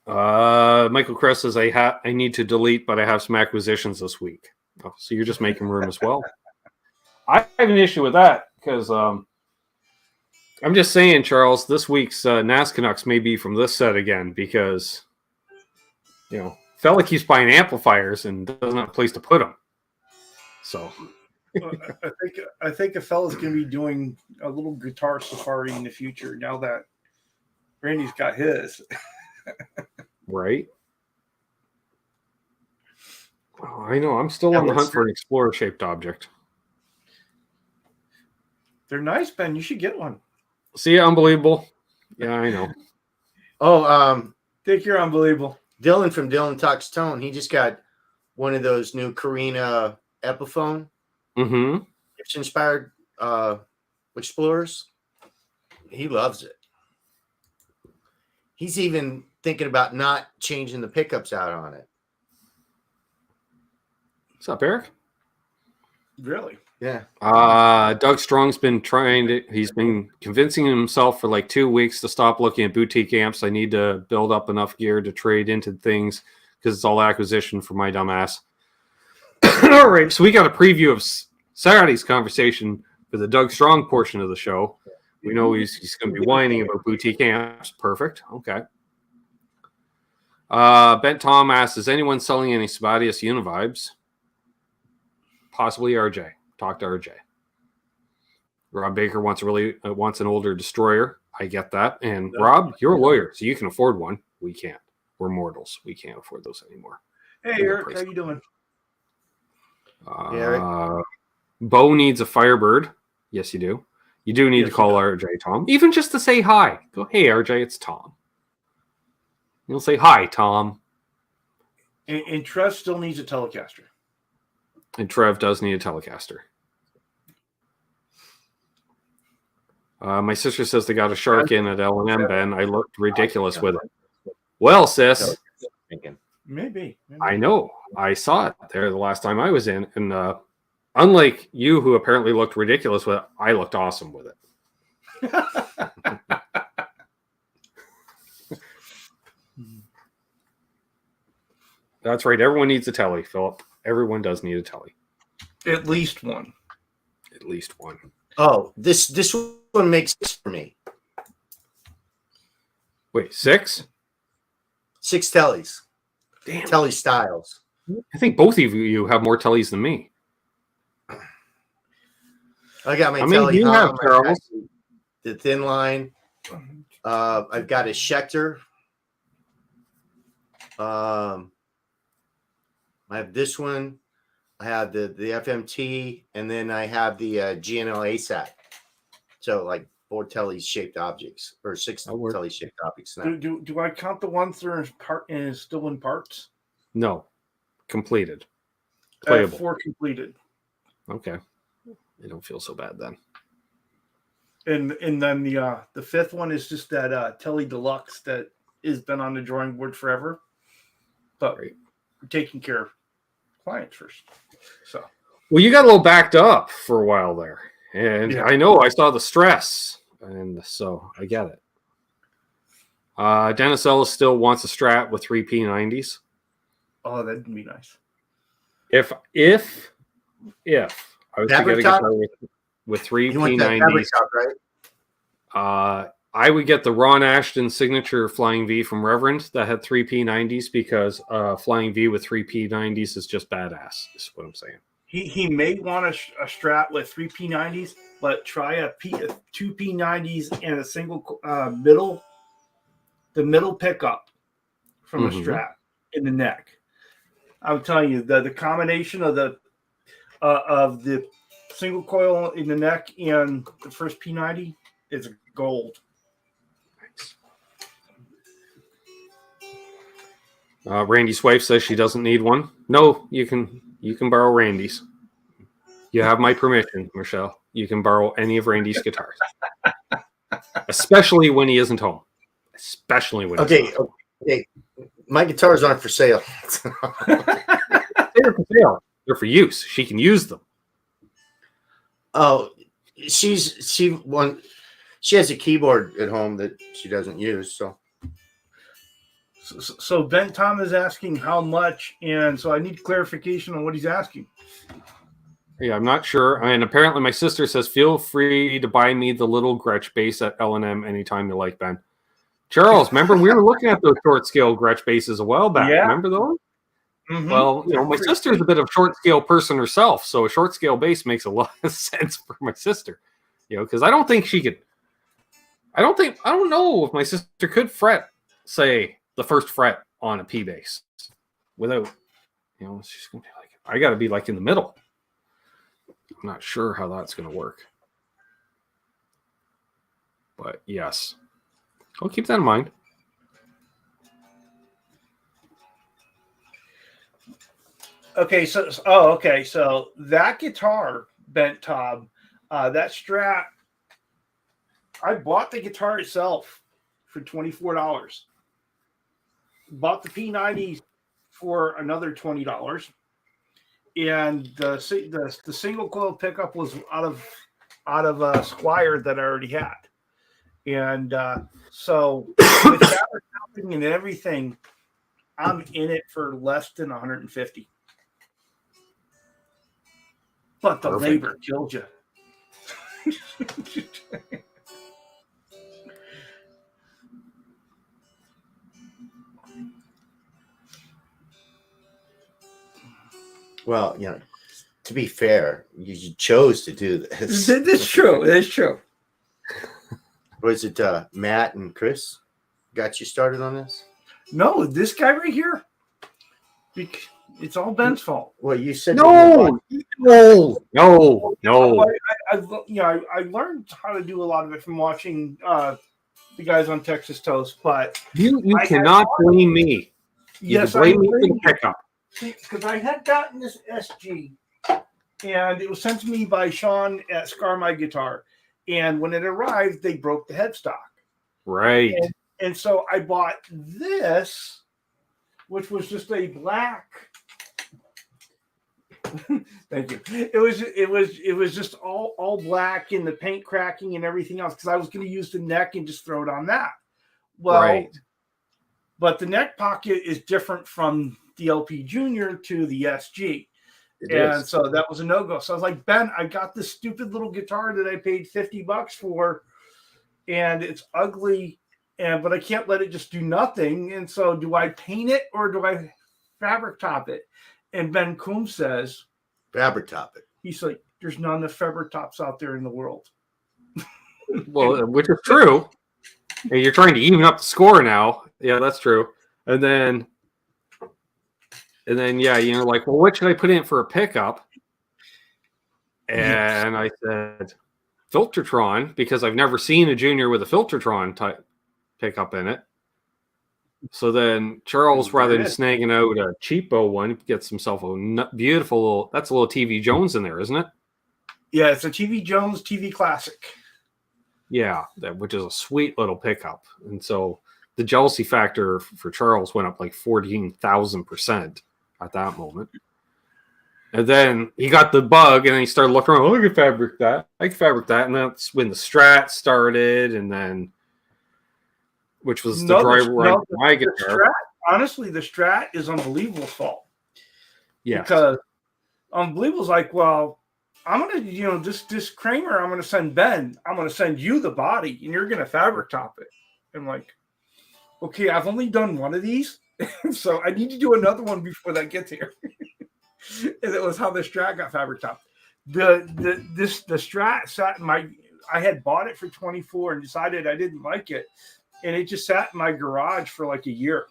Michael Kress says I need to delete, but I have some acquisitions this week. Oh, so you're just making room as well. I have an issue with that because I'm just saying, Charles, this week's NAS Canucks may be from this set again because fella keeps buying amplifiers and doesn't have a place to put them. So Well, I think a fella's going to be doing a little guitar safari in the future now that Randy's got his. Right. Oh, I know. I'm still on the hunt for an explorer-shaped object. They're nice, Ben. You should get one. See, unbelievable. Yeah, I know. Oh, Think you're unbelievable. Dylan from Dylan Talks Tone, he just got one of those new Carina Epiphone inspired explorers. He loves it. He's even thinking about not changing the pickups out on it. What's up, Eric? Really? Yeah. Doug Strong's been he's been convincing himself for like 2 weeks to stop looking at boutique amps. I need to build up enough gear to trade into things because it's all acquisition for my dumb ass. All right, so we got a preview of Saturday's conversation for the Doug Strong portion of the show. We know he's going to be whining about boutique amps. Perfect. Okay. Bent Tom asks, is anyone selling any Sabatius Univibes? Possibly RJ. Talk to RJ. Rob Baker wants an older Destroyer. I get that. And Rob, you're a lawyer, so you can afford one. We can't. We're mortals. We can't afford those anymore. Hey, Eric, how you doing? Eric. Bo needs a Firebird. Yes, you do. You do need to call RJ, Tom. Even just to say hi. Go, hey, RJ, it's Tom. You'll say, hi, Tom. And Trev still needs a Telecaster. And Trev does need a Telecaster. My sister says they got a shark in at L&M, Ben. I looked ridiculous with it. Well, sis. Maybe. I know. I saw it there the last time I was in. And unlike you, who apparently looked ridiculous with it, I looked awesome with it. That's right. Everyone needs a Tele, Philip. Everyone does need a Tele. At least one. At least one. Oh, this one makes sense for me. Wait, 6? 6 Teles. Damn. Tele styles. I think both of you have more Teles than me. I got my How many Tele. do you have, Charles? The thin line. I've got a Schecter. I have this one. I have the FMT, and then I have the GNL ASAT. So like 4 Teles shaped objects, or 6 Teles shaped objects now. Do I count the ones that are still in parts? No. Completed. Playable. 4 completed. Okay. I don't feel so bad then. And then the 5th one is just that Tele Deluxe that has been on the drawing board forever. But Right. taking care of clients first. So, well, you got a little backed up for a while there, and Yeah. I know I saw the stress, and so I get it. Dennis Ellis still wants a Strat with 3 P90s. oh, that'd be nice. If I was to get a Fabric guitar with 3 You want that fabric P90s, top, right? I would get the Ron Ashton signature Flying V from Reverend that had 3 P90s because Flying V with 3 P90s is just badass, is what I'm saying. He may want a Strat with 3 P90s, but try 2 P90s and a single middle pickup from a Strat in the neck. I'm telling you, the combination of the single coil in the neck and the first P90 is gold. Randy's wife says she doesn't need one. No, you can borrow Randy's. You have my permission, Michelle. You can borrow any of Randy's guitars, especially when he isn't home. Especially when. Okay. My guitars aren't for sale. They're for sale. They're for use. She can use them. Oh, she has a keyboard at home that she doesn't use. So Ben Tom is asking how much, and so I need clarification on what he's asking. Yeah, I'm not sure. And apparently my sister says, feel free to buy me the little Gretsch bass at L&M anytime you like, Ben. Charles, remember we were looking at those short scale Gretsch basses a while back. Yeah. Remember those? Mm-hmm. Well, my sister's a bit of a short scale person herself, so a short scale bass makes a lot of sense for my sister. Because I don't think she could. I don't know if my sister could fret, say, the first fret on a P bass without, she's gonna be like, I got to be like in the middle. I'm not sure how that's going to work, but yes, I'll keep that in mind. Okay, so that guitar, Bent Tob, that Strat, I bought the guitar itself for $24. Bought the P90 for another $20, and the single coil pickup was out of a Squire that I already had, and so with that and everything, I'm in it for less than 150. But the Perfect. labor killed you. Well, to be fair, you chose to do this. That's true. That's true. Was it Matt and Chris got you started on this? No, this guy right here. It's all Ben's fault. Well, you said No. I learned how to do a lot of it from watching the guys on Texas Toast, but You cannot blame me. yes, blame me for the pickup. because I had gotten this SG, and it was sent to me by Sean at Scar My Guitar, and when it arrived, they broke the headstock. Right. And so I bought this, which was just a black. Thank you. It was just all black and the paint cracking and everything else because I was going to use the neck and just throw it on that. Well, Right. But the neck pocket is different from the LP Junior to the SG. And so that was a no-go. So I was like, Ben, I got this stupid little guitar that I paid $50 for, and it's ugly, but I can't let it just do nothing. And so do I paint it or do I fabric top it? And Ben Coombs says, fabric top it. he's like, there's not enough fabric tops out there in the world. Well, which is true. And you're trying to even up the score now. Yeah, that's true. And then yeah, like, well, what should I put in for a pickup? And I said Filtertron, because I've never seen a Junior with a Filtertron type pickup in it. So then Charles, rather than snagging out a cheapo one, gets himself a beautiful that's a little TV Jones in there, isn't it? Yeah, it's a TV Jones TV Classic. Yeah, which is a sweet little pickup. And so the jealousy factor for Charles went up like 14,000% at that moment. And then he got the bug, and then he started looking around. Oh, I can fabric that. I can fabric that. And that's when the Strat started, and then, which was the driver on my guitar. Strat, honestly, the Strat is Unbelievable's fault. Yeah. Because Unbelievable's like, well, I'm going to, this Kramer, I'm going to send Ben. I'm going to send you the body, and you're going to fabric top it. I'm like, okay, I've only done one of these, so I need to do another one before that gets here. And it was how the Strat got fabric topped. The Strat sat in my. I had bought it for $24 and decided I didn't like it, and it just sat in my garage for like a year.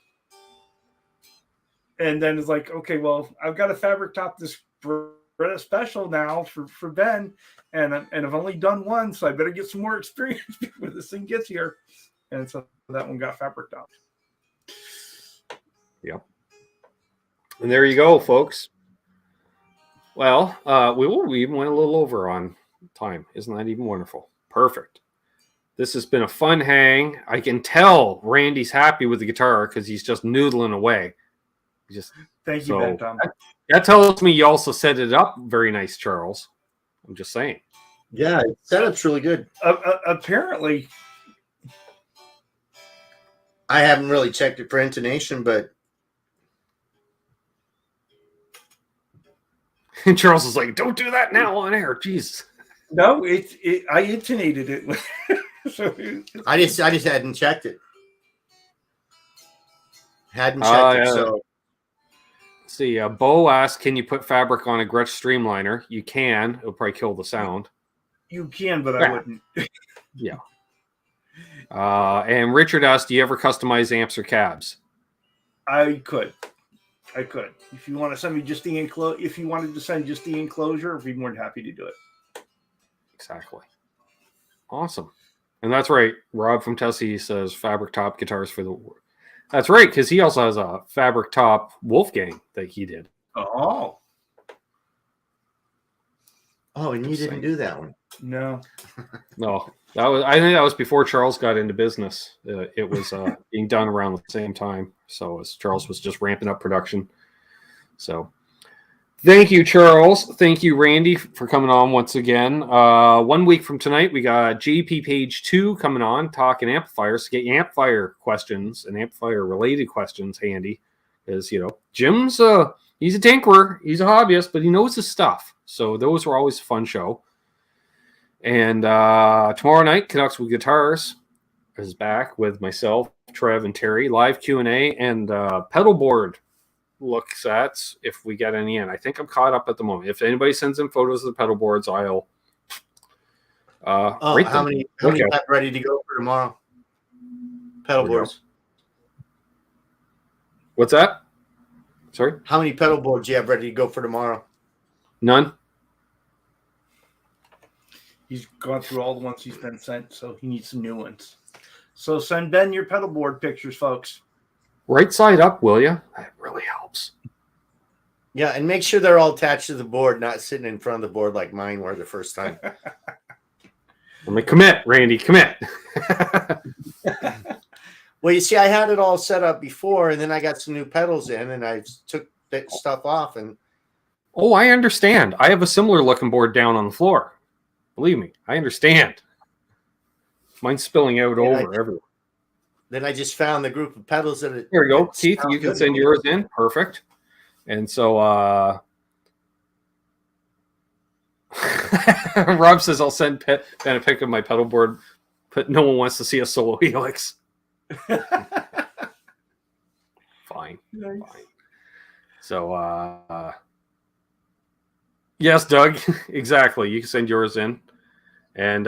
And then it's like, okay, well, I've got to fabric top this Bretta Special now for Ben, and I've only done one, so I better get some more experience before this thing gets here. And so that one got fabric topped. Yep. And there you go, folks. Well, we even went a little over on time. Isn't that even wonderful? Perfect. This has been a fun hang. I can tell Randy's happy with the guitar because he's just noodling away. Thank you, Ben Tom. That tells me you also set it up very nice, Charles. I'm just saying. Yeah, setup's really good. Apparently, I haven't really checked it for intonation, but and Charles is like, "Don't do that now on air." Jeez. No, I intonated it. So I just hadn't checked it. Hadn't checked it. So let's see. Bo asked, "Can you put fabric on a Gretsch Streamliner?" You can. It'll probably kill the sound. You can, but I wouldn't. Yeah. And Richard asked, "Do you ever customize amps or cabs?" I could. If you want to send me just the enclosure, if you wanted to send just the enclosure, I'd be more than happy to do it. Exactly. Awesome. And that's right. Rob from Tesi says fabric top guitars for the. That's right, because he also has a fabric top Wolfgang that he did. Oh, and you didn't do that one. No. No, I think that was before Charles got into business. It was being done around the same time. So as Charles was just ramping up production. So thank you, Charles. Thank you, Randy, for coming on once again. 1 week from tonight, we got JP Page 2 coming on, talking amplifiers. Get your amplifier questions and amplifier related questions handy. Because, Jim's he's a tinkerer, he's a hobbyist, but he knows his stuff. So those were always a fun show. And tomorrow night, Canucks with Guitars is back with myself, Trev, and Terry. Live Q&A and pedal board looks at if we get any in. I think I'm caught up at the moment. If anybody sends in photos of the pedal boards, I'll rate them. How many have ready to go for tomorrow? Pedal boards. What's that? Sorry? How many pedal boards do you have ready to go for tomorrow? None. He's gone through all the ones he's been sent, so he needs some new ones. So send Ben your pedal board pictures, folks. Right side up, will you? That really helps. Yeah, and make sure they're all attached to the board, not sitting in front of the board like mine were the first time. Let me commit, Randy. Commit. Well, you see, I had it all set up before, and then I got some new pedals in, and I took that stuff off. And oh, I understand. I have a similar looking board down on the floor. Believe me, I understand. Mine's spilling out over everywhere. Then I just found the group of pedals that. Here we go, Keith. You can send yours in. Perfect. And so Rob says I'll send Ben a pic of my pedal board, but no one wants to see a solo helix. Fine. Nice. Fine. So yes, Doug, exactly. You can send yours in. And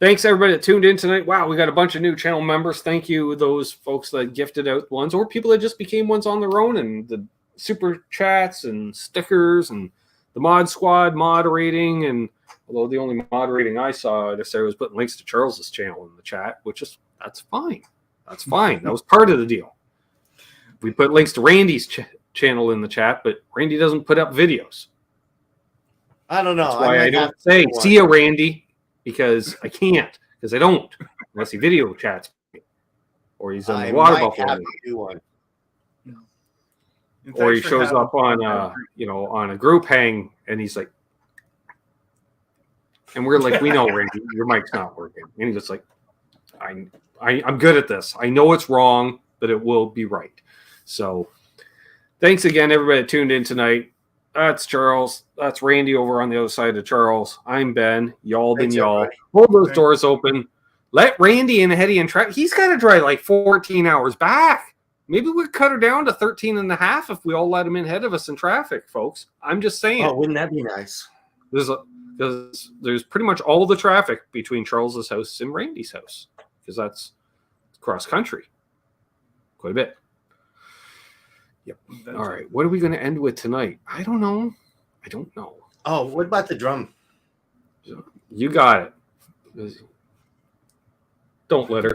thanks everybody that tuned in tonight. Wow, we got a bunch of new channel members. Thank you, those folks that gifted out ones or people that just became ones on their own, and the super chats and stickers and the mod squad moderating. And although the only moderating I saw necessarily was putting links to Charles's channel in the chat, which is that's fine. That's fine. That was part of the deal. We put links to Randy's channel in the chat, but Randy doesn't put up videos. I don't know. That's why I don't say "see ya, Randy," because I can't, because I don't unless he video chats me or he's on the water buffalo. Do one. And or he thanks for shows having up on on a group hang, and he's like, and we're like, we know, Randy, your mic's not working, and he's just like, I'm good at this. I know it's wrong, but it will be right. So, thanks again, everybody that tuned in tonight. That's Charles. That's Randy over on the other side of Charles. I'm Ben. Y'all been y'all. Everybody. Hold those doors open. Let Randy and Hetty and Track. He's got to drive like 14 hours back. Maybe we'd cut her down to 13 and a half if we all let him in ahead of us in traffic, folks. I'm just saying. Oh, wouldn't that be nice? There's pretty much all the traffic between Charles's house and Randy's house because that's cross country. Quite a bit. Yep. All right. What are we going to end with tonight? I don't know. Oh, what about the drum? You got it. Don't let her.